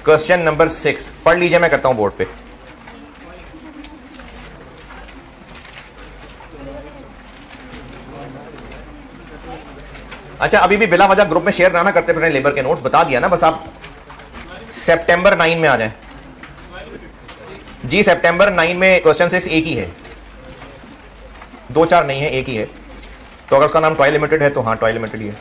क्वेश्चन नंबर 6 पढ़ लीजिए, मैं करता हूं बोर्ड पे। अच्छा, अभी भी बिला वजह ग्रुप में शेयर ना करते फिर लेबर के नोट्स, बता दिया ना, बस आप सितंबर 9 में आ जाएं जी। सितंबर 9 में क्वेश्चन 6 एक ही है, 2-4 नहीं है, एक ही है। तो अगर उसका नाम टॉय लिमिटेड है तो हाँ टॉय लिमिटेड ही है।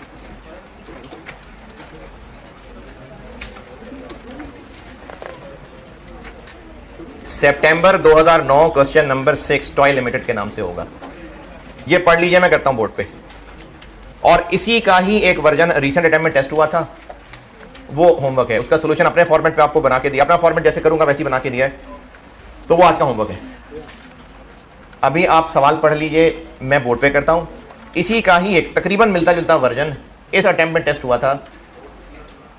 सितंबर 2009 क्वेश्चन नंबर 6 टॉय लिमिटेड के नाम से होगा, ये पढ़ लीजिए, मैं करता हूं बोर्ड पे। और इसी का ही एक वर्जन रीसेंट अटेम्प्ट में टेस्ट हुआ था, वो होमवर्क है, उसका सॉल्यूशन अपने फॉर्मेट पे आपको बना के दिया, अपना फॉर्मेट जैसे करूंगा वैसे बना के दिया है, तो वो आज का होमवर्क है। अभी आप सवाल पढ़ लीजिए, मैं बोर्ड पे करता हूं। इसी का ही एक तकरीबन मिलता जुलता वर्जन इस अटेम्प्ट में टेस्ट हुआ था,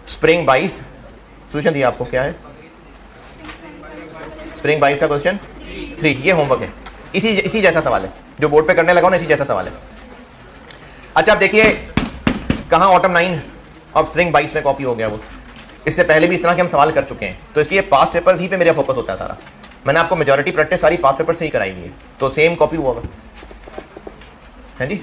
स्प्रिंग 22। सॉल्यूशन दिया आपको, क्या है? स्प्रिंग 22 का क्वेश्चन 3, ये होमवर्क है। इसी जैसा सवाल है जो बोर्ड पे करने लगा ना, इसी जैसा सवाल है। अच्छा, आप देखिए कहां ऑटम 9 अब स्प्रिंग 22 में कॉपी हो गया वो। इससे पहले भी इस तरह के हम सवाल कर चुके हैं, तो इसलिए पास्ट पेपर्स ही पे मेरा फोकस होता है सारा। मैंने आपको मेजॉरिटी प्रैक्टिस सारी पास्ट पेपर से ही कराई है, तो सेम कॉपी हुआ होगा, है जी।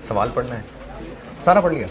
सवाल पढ़ना है, सारा पढ़ लिया।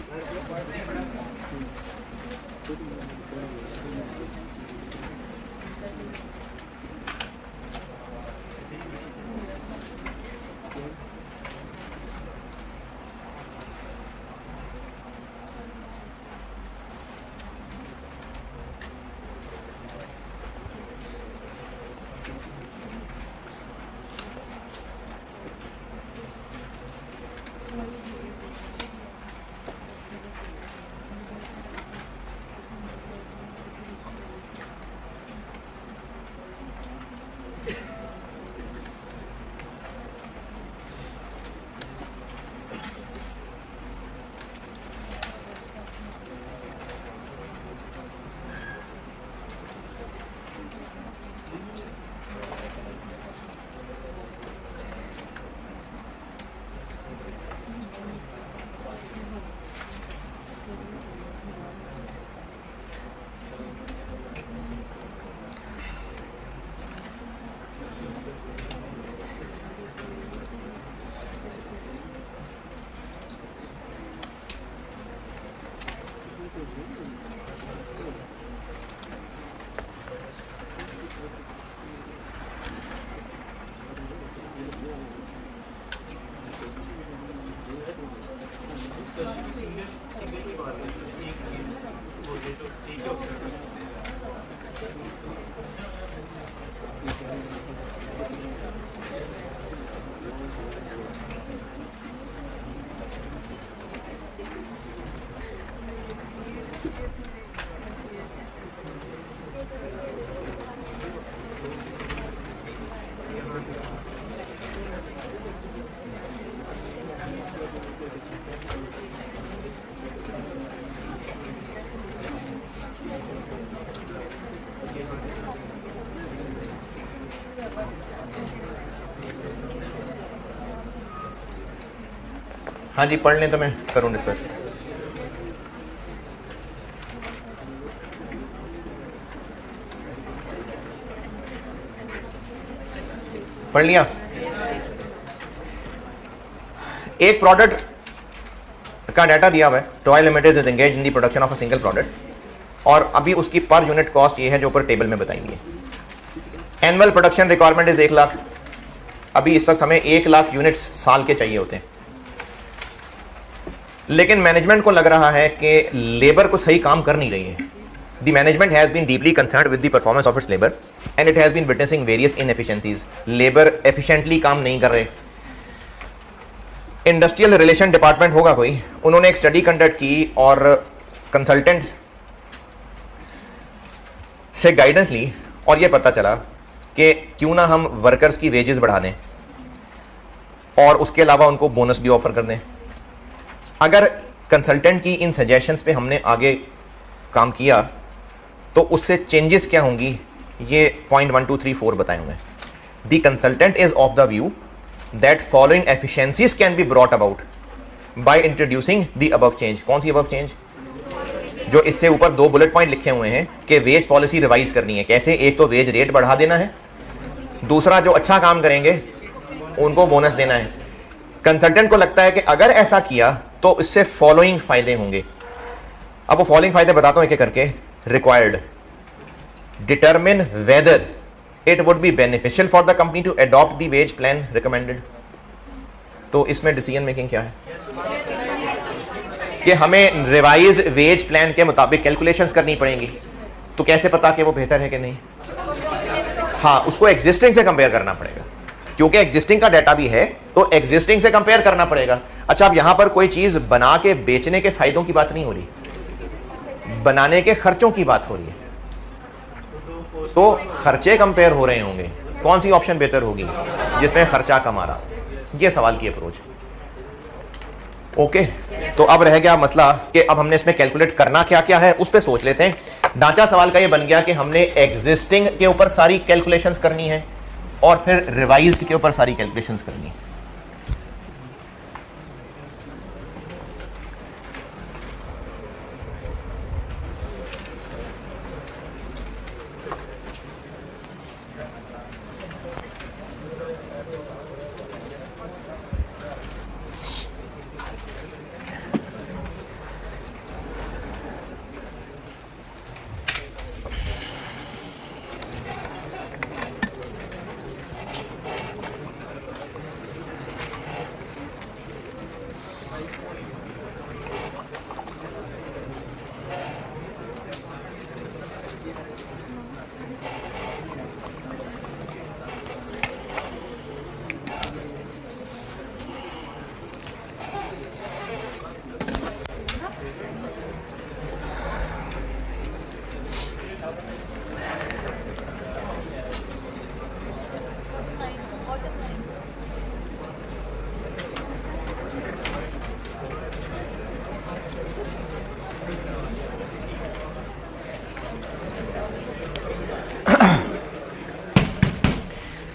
हाँ जी, पढ़ लें तो मैं करूँ डिस्कस। पढ़ लिया। एक प्रोडक्ट का डाटा दिया हुआ है, toy limited is engage in the production of a single product, और अभी उसकी पर यूनिट कॉस्ट ये है जो ऊपर टेबल में बताएंगे। Annual production requirement is 1 lakh. अभी इस वक्त हमें 1 लाख यूनिट्स साल के चाहिए होते हैं, लेकिन मैनेजमेंट को लग रहा है कि लेबर को सही काम कर नहीं रही है। The management has been deeply concerned with the performance of its labour and it has been witnessing various inefficiencies. Labour efficiently काम नहीं कर रहे। इंडस्ट्रियल रिलेशन डिपार्टमेंट होगा कोई, उन्होंने एक स्टडी कंडक्ट की और कंसल्टेंट्स से गाइडेंस ली, और यह पता चला कि क्यों ना हम वर्कर्स की वेजेस बढ़ा दें और उसके अलावा उनको बोनस भी ऑफर कर दें। अगर कंसल्टेंट की इन सजेशंस पे हमने आगे काम किया तो उससे चेंजेस क्या होंगी, ये पॉइंट 1 2 3 4 बताए हुए हैं। The consultant is of the view that following efficiencies can be brought about by introducing the above change. कौन सी अबव चेंज? जो इससे ऊपर 2 बुलेट पॉइंट लिखे हुए हैं कि वेज पॉलिसी रिवाइज करनी है। कैसे? एक तो वेज रेट बढ़ा देना है, दूसरा जो अच्छा काम करेंगे उनको बोनस देना है। कंसल्टेंट को लगता है कि अगर ऐसा किया तो इससे फॉलोइंग फायदे होंगे। अब वो फॉलोइंग फायदे बताता हूं एक एक करके। Required, determine whether it would be beneficial for the company to adopt the wage plan recommended. तो इसमें डिसीजन मेकिंग क्या है कि हमें रिवाइज्ड वेज प्लान के मुताबिक कैलकुलेशंस करनी पड़ेंगी। तो कैसे पता कि वो बेहतर है कि नहीं? हाँ, उसको एग्जिस्टिंग से कंपेयर करना पड़ेगा, क्योंकि एग्जिस्टिंग का डाटा भी है तो एग्जिस्टिंग से कंपेयर करना पड़ेगा। अच्छा, अब यहां पर कोई चीज बना के बेचने के फायदों की बात नहीं हो रही, बनाने के खर्चों की बात हो रही है। तो खर्चे कंपेयर हो रहे होंगे, कौन सी ऑप्शन बेहतर होगी जिसमें खर्चा कम आ रहा, ये सवाल की अप्रोच। ओके, तो अब रह गया मसला कि अब हमने इसमें कैलकुलेट करना क्या क्या है, उस पर सोच लेते हैं। ढांचा सवाल का ये बन गया कि हमने एग्जिस्टिंग के ऊपर सारी कैलकुलेशंस करनी है और फिर रिवाइज्ड के ऊपर सारी कैलकुलेशंस करनी है।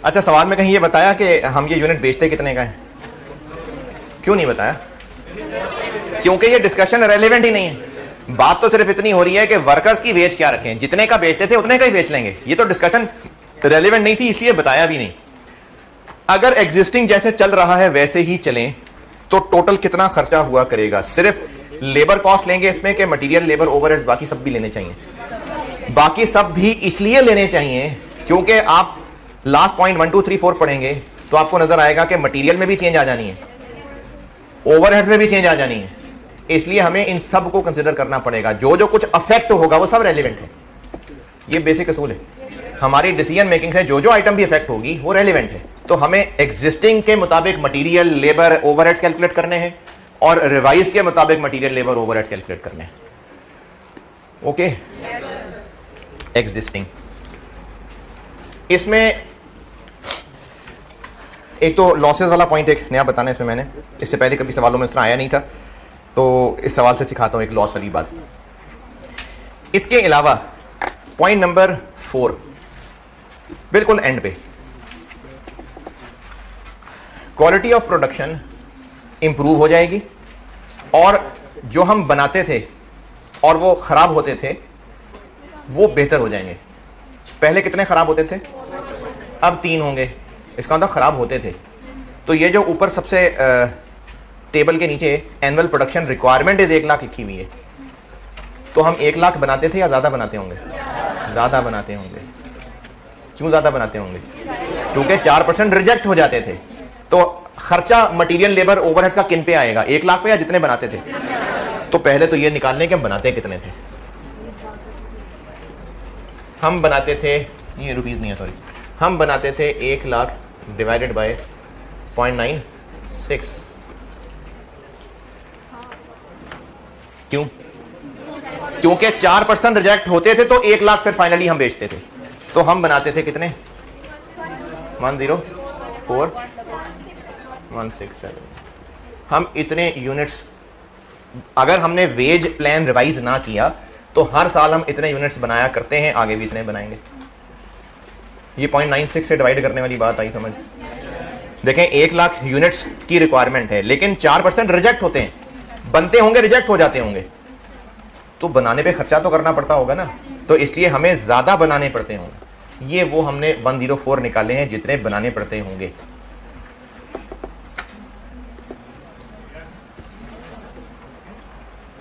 अच्छा, सवाल में कहीं ये बताया कि हम ये यूनिट बेचते कितने का है? क्यों नहीं बताया? क्योंकि ये डिस्कशन रेलेवेंट ही नहीं है। बात तो सिर्फ इतनी हो रही है कि वर्कर्स की वेज क्या रखें, जितने का बेचते थे उतने का ही बेच लेंगे। ये तो डिस्कशन रेलेवेंट नहीं थी, इसलिए बताया भी नहीं। अगर एग्जिस्टिंग जैसे चल रहा है वैसे ही चलें तो टोटल कितना खर्चा हुआ करेगा? सिर्फ लेबर कॉस्ट लेंगे इसमें कि मटीरियल, लेबर, ओवरहेड्स, बाकी सब भी लेने चाहिए? बाकी सब भी इसलिए लेने चाहिए क्योंकि आप लास्ट पॉइंट 1 2 3 4 पढ़ेंगे तो आपको नजर आएगा कि मटेरियल में भी चेंज आ जानी है, ओवरहेड्स में भी चेंज आ जानी है। इसलिए हमें इन सब को कंसीडर करना पड़ेगा। जो जो कुछ अफेक्ट होगा वो सब रेलिवेंट है। ये बेसिक असूल है हमारी डिसीजन मेकिंग से। जो जो आइटम भी अफेक्ट होगी वो रेलिवेंट है। तो हमें एग्जिस्टिंग के मुताबिक मटेरियल, लेबर, ओवरहेड्स कैलकुलेट करने हैं और रिवाइज के मुताबिक मटेरियल, लेबर, ओवरहेड्स कैलकुलेट करने हैं। ओके, एग्जिस्टिंग, इसमें एक तो लॉसेस वाला पॉइंट एक नया बताना है इसमें। मैंने इससे पहले कभी सवालों में इस तरह आया नहीं था, तो इस सवाल से सिखाता हूं एक लॉस वाली बात। इसके अलावा पॉइंट नंबर 4 बिल्कुल एंड पे, क्वालिटी ऑफ प्रोडक्शन इंप्रूव हो जाएगी, और जो हम बनाते थे और वो खराब होते थे वो बेहतर हो जाएंगे। पहले कितने खराब होते थे, अब 3 होंगे, इसका मतलब खराब होते थे। तो ये जो ऊपर सबसे टेबल के नीचे annual production requirement is 1 lakh लिखी हुई है, तो हम 1 लाख बनाते थे या ज़्यादा बनाते होंगे? ज़्यादा बनाते होंगे। क्यों ज़्यादा बनाते होंगे? क्योंकि 4% रिजेक्ट हो जाते थे। तो खर्चा मटेरियल लेबर ओवरहेड्स का किन पे आएगा, 1 लाख पे या जितने बनाते थे? तो पहले तो ये निकालने के हम बनाते कितने थे। हम बनाते थे, ये रुपीज़ नहीं है सॉरी, हम बनाते थे 1 लाख डिवाइडेड बाय 0.96। क्यों? क्योंकि 4% रिजेक्ट होते थे तो 1 लाख फिर फाइनली हम बेचते थे। तो हम बनाते थे कितने, 104,167। हम इतने यूनिट्स, अगर हमने वेज प्लान रिवाइज ना किया तो हर साल हम इतने यूनिट्स बनाया करते हैं, आगे भी इतने बनाएंगे। ये 0.96 से डिवाइड करने वाली बात आई समझ? देखें 1 लाख यूनिट्स की रिक्वायरमेंट है, लेकिन 4% रिजेक्ट होते हैं, बनते होंगे रिजेक्ट हो जाते होंगे, तो बनाने पे खर्चा तो करना पड़ता होगा ना, तो इसलिए हमें ज्यादा बनाने पड़ते होंगे। ये वो हमने 104 निकाले हैं जितने बनाने पड़ते होंगे।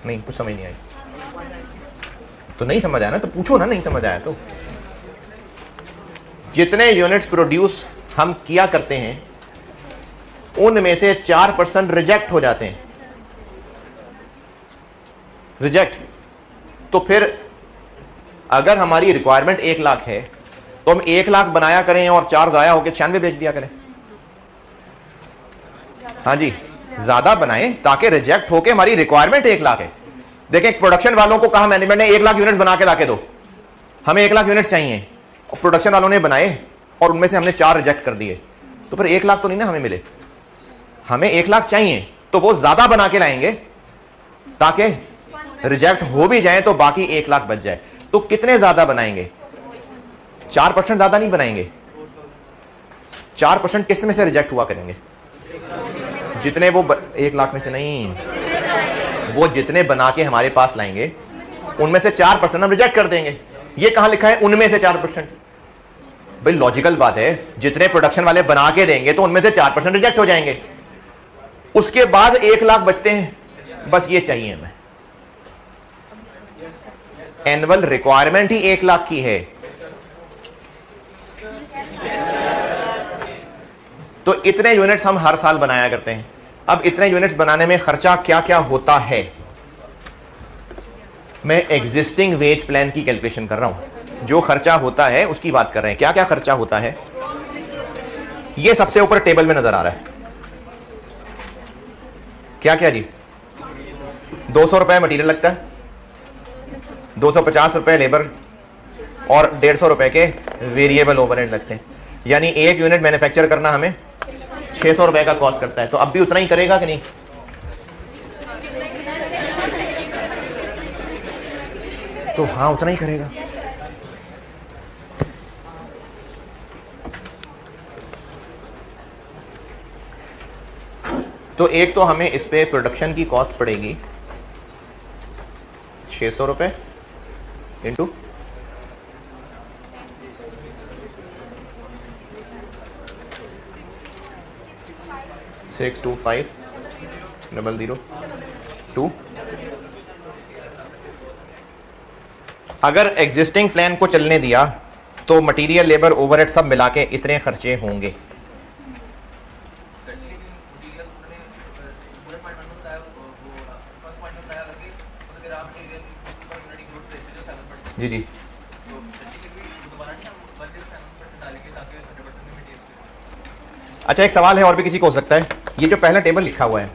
नहीं, कुछ समझ नहीं आई तो नहीं समझ आया ना तो पूछो ना, नहीं समझ आया तो। जितने यूनिट्स प्रोड्यूस हम किया करते हैं उनमें से 4% रिजेक्ट हो जाते हैं, रिजेक्ट। तो फिर अगर हमारी रिक्वायरमेंट 1 लाख है तो हम 1 लाख बनाया करें और 4 जाया होकर 96 बेच दिया करें। हाँ जी, ज्यादा बनाएं ताकि रिजेक्ट होके हमारी रिक्वायरमेंट 1 लाख है। देखें प्रोडक्शन वालों को कहा मैनेजमेंट ने 1 लाख यूनिट्स बना के लाके दो, हमें 1 लाख यूनिट्स चाहिए, और प्रोडक्शन वालों ने बनाए और उनमें से हमने 4 रिजेक्ट कर दिए, तो फिर 1 लाख तो नहीं ना हमें मिले। हमें 1 लाख चाहिए तो वो ज्यादा बना के लाएंगे ताकि रिजेक्ट हो भी जाए तो बाकी 1 लाख बच जाए। तो कितने ज्यादा बनाएंगे? 4% ज्यादा नहीं बनाएंगे। 4% किस में से रिजेक्ट हुआ करेंगे? जितने वो 1 लाख में से नहीं, वो जितने बना के हमारे पास लाएंगे उनमें से 4% हम रिजेक्ट कर देंगे। ये कहां लिखा है उनमें से 4%? भाई लॉजिकल बात है, जितने प्रोडक्शन वाले बना के देंगे तो उनमें से 4% रिजेक्ट हो जाएंगे, उसके बाद 1 लाख बचते हैं। बस ये चाहिए हमें। एनुअल रिक्वायरमेंट ही 1 लाख की है, तो इतने यूनिट्स हम हर साल बनाया करते हैं। अब इतने यूनिट्स बनाने में खर्चा क्या क्या होता है, मैं एग्जिस्टिंग वेज प्लान की कैलकुलेशन कर रहा हूं। जो खर्चा होता है उसकी बात कर रहे हैं, क्या क्या खर्चा होता है। ये सबसे ऊपर टेबल में नजर आ रहा है, क्या क्या जी? 200 रुपए मटीरियल लगता है, 250 रुपए लेबर और 150 रुपए के वेरिएबल ओवरहेड लगते हैं। यानी 1 यूनिट मैन्युफैक्चर करना हमें 600 रुपए का कॉस्ट करता है। तो अब भी उतना ही करेगा कि नहीं? तो हाँ उतना ही करेगा। तो एक तो हमें इस पे प्रोडक्शन की कॉस्ट पड़ेगी 600 रुपए इंटू 625,002। अगर एग्जिस्टिंग प्लान को चलने दिया तो मटेरियल लेबर ओवरहेड सब मिला के इतने खर्चे होंगे। जी जी, अच्छा एक सवाल है और भी किसी को हो सकता है। ये जो पहला टेबल लिखा हुआ है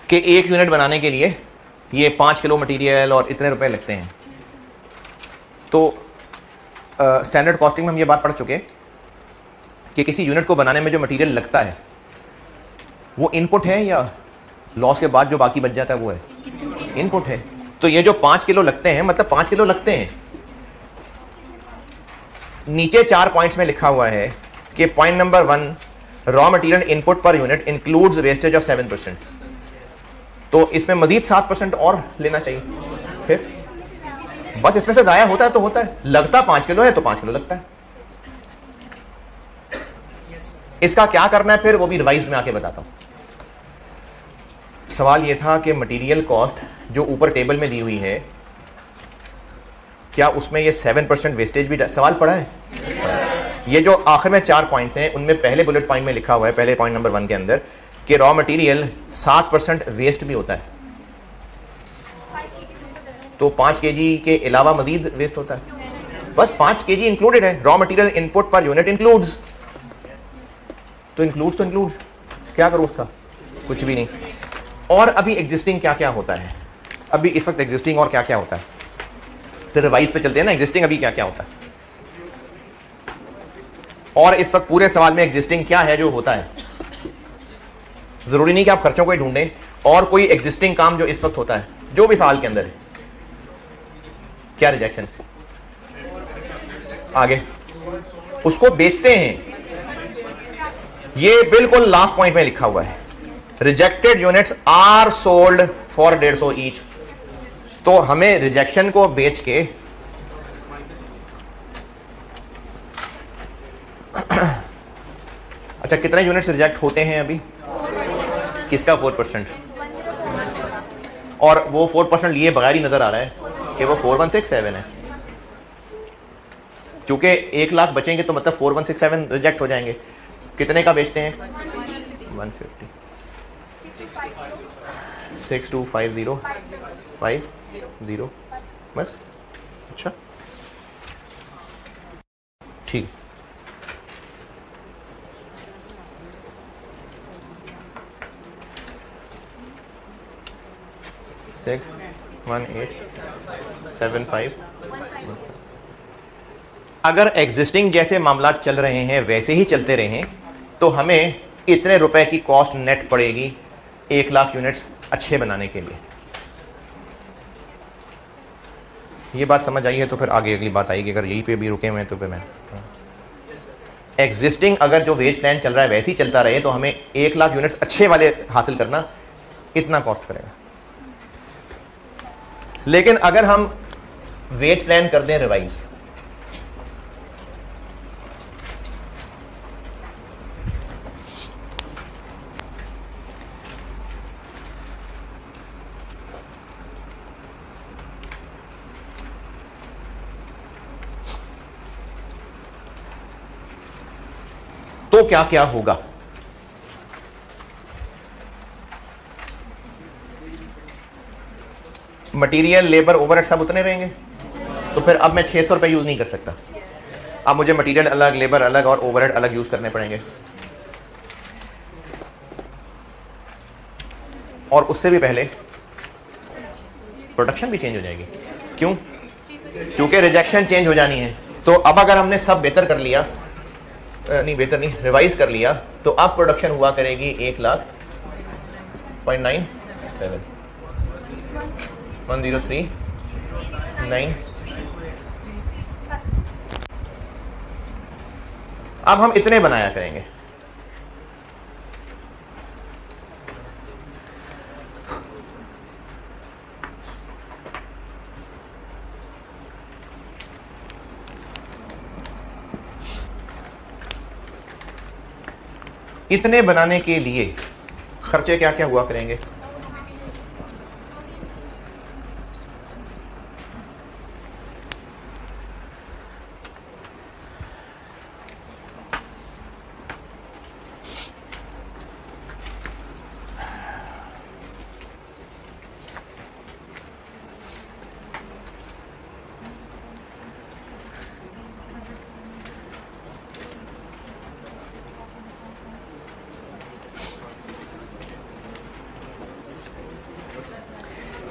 कि 1 यूनिट बनाने के लिए ये 5 किलो मटेरियल और इतने रुपए लगते हैं, तो स्टैंडर्ड कॉस्टिंग में हम ये बात पढ़ चुके कि किसी यूनिट को बनाने में जो मटेरियल लगता है वो इनपुट है या लॉस के बाद जो बाकी बच जाता है वो है इनपुट है। तो ये जो 5 किलो लगते हैं मतलब 5 किलो लगते हैं। नीचे 4 पॉइंट्स में लिखा हुआ है कि point number 1 raw material input per unit includes wastage of 7%, तो इसमें मजीद 7% और लेना चाहिए। फिर बस इसमें से जाया होता है तो होता है, लगता 5 किलो है तो 5 किलो लगता है। इसका क्या करना है फिर वो भी रिवाइज में आके बताता हूं। सवाल ये था कि मटेरियल कॉस्ट जो ऊपर टेबल में दी हुई है, क्या उसमें ये 7% वेस्टेज भी सवाल पड़ा है? ये जो आखिर में 4 पॉइंट्स हैं उनमें पहले बुलेट पॉइंट में लिखा हुआ है, पहले पॉइंट नंबर 1 के अंदर, कि रॉ मटेरियल 7% वेस्ट भी होता है, तो 5 kg के अलावा मजीद वेस्ट होता है। बस 5 kg इंक्लूडेड है, raw material input per unit includes, तो इंक्लूड्स क्या करूं उसका? कुछ भी नहीं। और अभी एग्जिस्टिंग क्या क्या होता है, अभी इस वक्त एग्जिस्टिंग और क्या क्या होता है, फिर रिवाइज पे चलते हैं ना। एग्जिस्टिंग अभी क्या क्या होता है, और इस वक्त पूरे सवाल में एग्जिस्टिंग क्या है जो होता है। जरूरी नहीं कि आप खर्चों को ही ढूंढें, और कोई एग्जिस्टिंग काम जो इस वक्त होता है जो भी सवाल के अंदर है। क्या रिजेक्शन? आगे उसको बेचते हैं, ये बिल्कुल लास्ट पॉइंट में लिखा हुआ है, rejected units are sold for 150 each. तो हमें रिजेक्शन को बेच के अच्छा, कितने यूनिट्स रिजेक्ट होते हैं अभी? किसका 4%? और वो 4% लिए बगैर ही नजर आ रहा है कि वो 4167 है, क्योंकि 1 लाख बचेंगे तो मतलब 4167 रिजेक्ट हो जाएंगे। कितने का बेचते हैं? 150 625050 बस। अच्छा ठीक, सिक्स 1875। अगर एग्जिस्टिंग जैसे मामला चल रहे हैं वैसे ही चलते रहे तो हमें इतने रुपए की कॉस्ट नेट पड़ेगी 1 लाख यूनिट्स अच्छे बनाने के लिए। ये बात समझ आई है तो फिर आगे अगली बात आएगी। अगर यहीं पे भी रुके हुए हैं तो फिर मैं एग्जिस्टिंग अगर जो वेज प्लान चल रहा है वैसे ही चलता रहे तो हमें 1 लाख यूनिट्स अच्छे वाले हासिल करना इतना कॉस्ट करेगा। लेकिन अगर हम वेज प्लान कर दें रिवाइज, तो क्या क्या होगा? मटेरियल, लेबर, ओवरहेड सब उतने रहेंगे। तो फिर अब मैं 600 रुपए यूज नहीं कर सकता, अब मुझे मटेरियल अलग, लेबर अलग और ओवरहेड अलग यूज करने पड़ेंगे। और उससे भी पहले प्रोडक्शन भी चेंज हो जाएगी। क्यों? क्योंकि रिजेक्शन चेंज हो जानी है। तो अब अगर हमने सब बेहतर कर लिया, नहीं बेहतर नहीं, रिवाइज कर लिया, तो अब प्रोडक्शन हुआ करेगी 1,97,103,9। अब हम इतने बनाया करेंगे। इतने बनाने के लिए खर्चे क्या क्या हुआ करेंगे?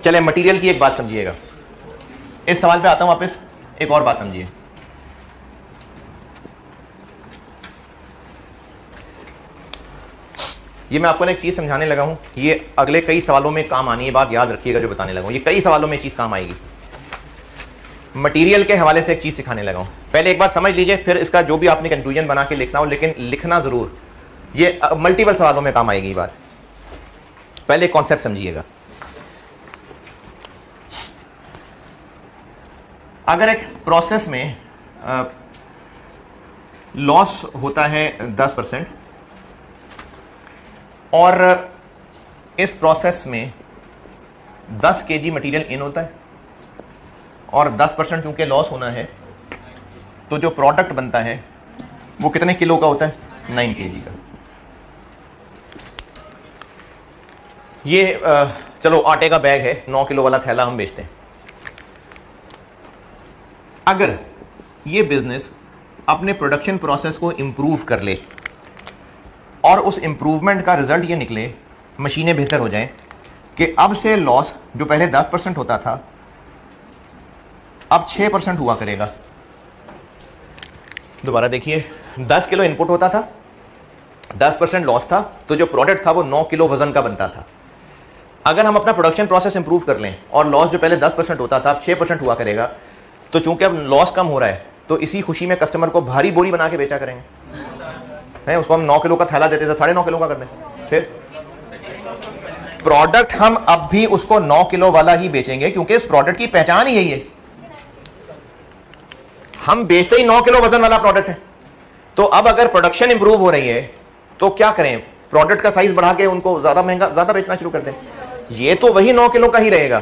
चले मटेरियल की एक बात समझिएगा। इस सवाल पे आता हूं वापस, एक और बात समझिए। ये मैं आपको एक चीज समझाने लगा हूं, ये अगले कई सवालों में काम आनी है, बात याद रखिएगा जो बताने लगा हूं, ये कई सवालों में चीज काम आएगी। मटेरियल के हवाले से एक चीज सिखाने लगा हूं, पहले एक बार समझ लीजिए, फिर इसका जो भी आपने कंक्लूजन बना के लिखना हो, लेकिन लिखना जरूर। ये मल्टीपल सवालों में काम आएगी बात, पहले कॉन्सेप्ट समझिएगा। अगर एक प्रोसेस में लॉस होता है 10% और इस प्रोसेस में 10 kg मटेरियल इन होता है और 10% क्योंकि लॉस होना है, तो जो प्रोडक्ट बनता है वो कितने किलो का होता है? 9 kg का। ये चलो आटे का बैग है, 9 किलो वाला थैला हम बेचते हैं। अगर ये बिजनेस अपने प्रोडक्शन प्रोसेस को इंप्रूव कर ले और उस इंप्रूवमेंट का रिजल्ट ये निकले, मशीनें बेहतर हो जाएं, कि अब से लॉस जो पहले 10% होता था अब 6% हुआ करेगा। दोबारा देखिए, 10 किलो इनपुट होता था, 10% लॉस था, तो जो प्रोडक्ट था वो 9 किलो वजन का बनता था। अगर हम अपना प्रोडक्शन प्रोसेस इंप्रूव कर लें और लॉस जो पहले 10% होता था अब 6% हुआ करेगा, तो चूंकि अब लॉस कम हो रहा है तो इसी खुशी में कस्टमर को भारी बोरी बना के बेचा करेंगे। है, उसको हम 9 किलो का थैला देते थे, 9.5 किलो का कर दें। फिर प्रोडक्ट हम अब भी उसको 9 किलो वाला ही बेचेंगे, क्योंकि इस प्रोडक्ट की पहचान ही यही है, हम बेचते ही 9 किलो वजन वाला प्रोडक्ट है। तो अब अगर प्रोडक्शन इंप्रूव हो रही है तो क्या करें? प्रोडक्ट का साइज बढ़ा के उनको ज्यादा महंगा, ज्यादा बेचना शुरू कर दें। ये तो वही 9 किलो का ही रहेगा,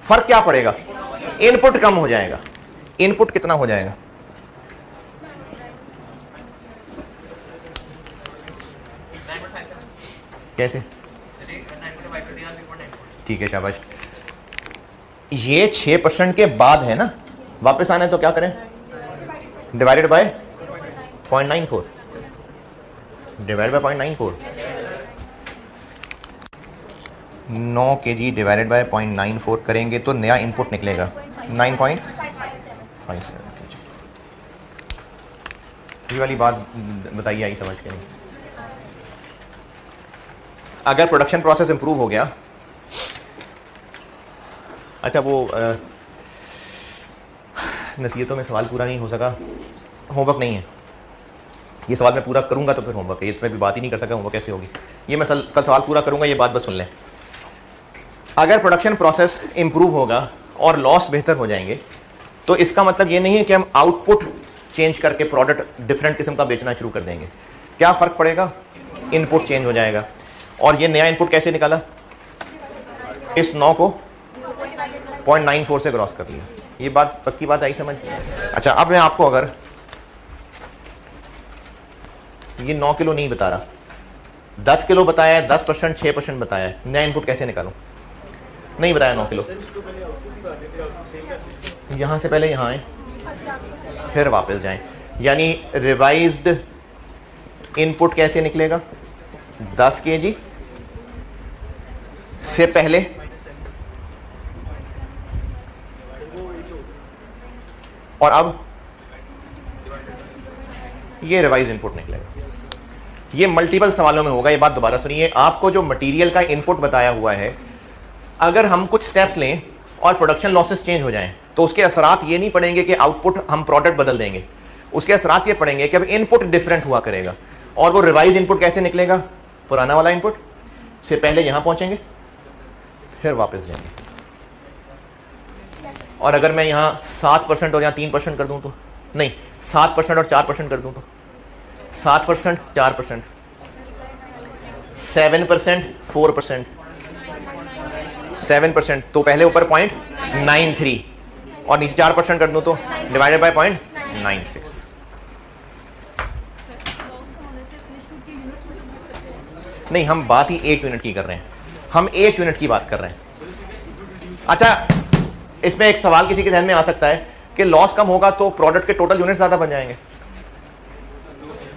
फर्क क्या पड़ेगा? इनपुट कम हो जाएगा। इनपुट कितना हो जाएगा? कैसे? ठीक है, शाबाश। ये 6% के बाद है ना, वापस आना है तो क्या करें? Divided by 0.94, divide by 0.94। 9 kg divided by 0.94 करेंगे तो नया इनपुट निकलेगा 9.57 kg। ये वाली बात बताइए, आई समझ के नहीं? अगर प्रोडक्शन प्रोसेस इंप्रूव हो गया, अच्छा वो नसीहतों में सवाल पूरा नहीं हो सका, होमवर्क नहीं है। ये सवाल मैं पूरा करूंगा तो फिर होमवर्क है, ये तो मैं भी बात ही नहीं कर सका, होमवर्क कैसे होगी? ये मैं कल सवाल पूरा करूंगा, ये बात बस सुन लें। अगर प्रोडक्शन प्रोसेस इंप्रूव होगा और लॉस बेहतर हो जाएंगे, तो इसका मतलब ये नहीं है कि हम आउटपुट चेंज करके प्रोडक्ट डिफरेंट किस्म का बेचना शुरू कर देंगे। क्या फर्क पड़ेगा? इनपुट चेंज हो जाएगा। और ये नया इनपुट कैसे निकाला? इस 9 को 0.94 से क्रॉस कर लिया। ये बात पक्की बात आई समझ? अच्छा, अब मैं आपको अगर ये 9 किलो नहीं बता रहा, 10 किलो बताया है, 10%, 6% बताया है, नया इनपुट कैसे निकालूं? नहीं बताया 9 किलो। यहां से पहले यहां आए, फिर वापस जाएं, यानी रिवाइज्ड इनपुट कैसे निकलेगा? 10 kg से पहले और अब ये रिवाइज इनपुट निकलेगा। ये मल्टीपल सवालों में होगा, ये बात दोबारा सुनिए। आपको जो मटेरियल का इनपुट बताया हुआ है, अगर हम कुछ स्टेप्स लें और प्रोडक्शन लॉसेस चेंज हो जाएं, तो उसके असरात ये नहीं पड़ेंगे कि आउटपुट हम प्रोडक्ट बदल देंगे, उसके असरात ये पड़ेंगे कि अब इनपुट डिफरेंट हुआ करेगा। और वो रिवाइज इनपुट कैसे निकलेगा? पुराना वाला इनपुट से पहले यहां पहुंचेंगे, फिर वापस जाएंगे। और अगर मैं यहां 7% और यहां 3% कर दूं तो नहीं, 7% और 4% कर दूं तो 7%, 4%, 7%, 4%, 7%, तो पहले ऊपर 0.93 और नीचे 4% कर दूं तो डिवाइडेड बाय 0.96। नहीं, हम बात ही 1 यूनिट की कर रहे हैं, हम 1 यूनिट की बात कर रहे हैं। अच्छा, इसमें एक सवाल किसी के ध्यान में आ सकता है कि लॉस कम होगा तो प्रोडक्ट के टोटल यूनिट्स ज्यादा बन जाएंगे।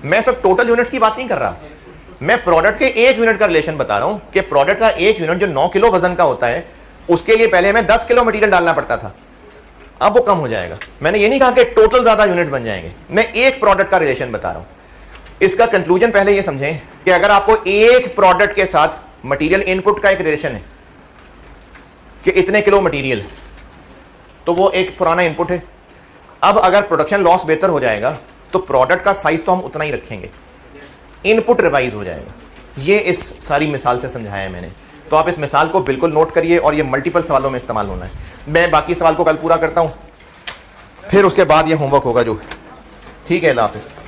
मैं सब टोटल यूनिट्स की बात नहीं कर रहा, मैं प्रोडक्ट के 1 यूनिट का रिलेशन बता रहा हूं कि प्रोडक्ट का 1 यूनिट जो 9 किलो वजन का होता है, उसके लिए पहले हमें 10 किलो मटेरियल डालना पड़ता था, अब वो कम हो जाएगा। मैंने ये नहीं कहा कि टोटल ज्यादा यूनिट बन जाएंगे, मैं एक प्रोडक्ट का रिलेशन बता रहा हूं। इसका कंक्लूजन पहले ये समझें कि अगर आपको एक प्रोडक्ट के साथ मटेरियल इनपुट का एक रिलेशन है कि इतने किलो मटेरियल, तो वो एक पुराना इनपुट है। अब अगर प्रोडक्शन लॉस बेहतर हो जाएगा तो प्रोडक्ट का साइज तो हम उतना ही रखेंगे, इनपुट रिवाइज हो जाएगा। ये इस सारी मिसाल से समझाया है मैंने, तो आप इस मिसाल को बिल्कुल नोट करिए और ये मल्टीपल सवालों में इस्तेमाल होना है। मैं बाकी सवाल को कल पूरा करता हूं, फिर उसके बाद ये होमवर्क होगा जो। ठीक है, अल्लाह हाफिज़।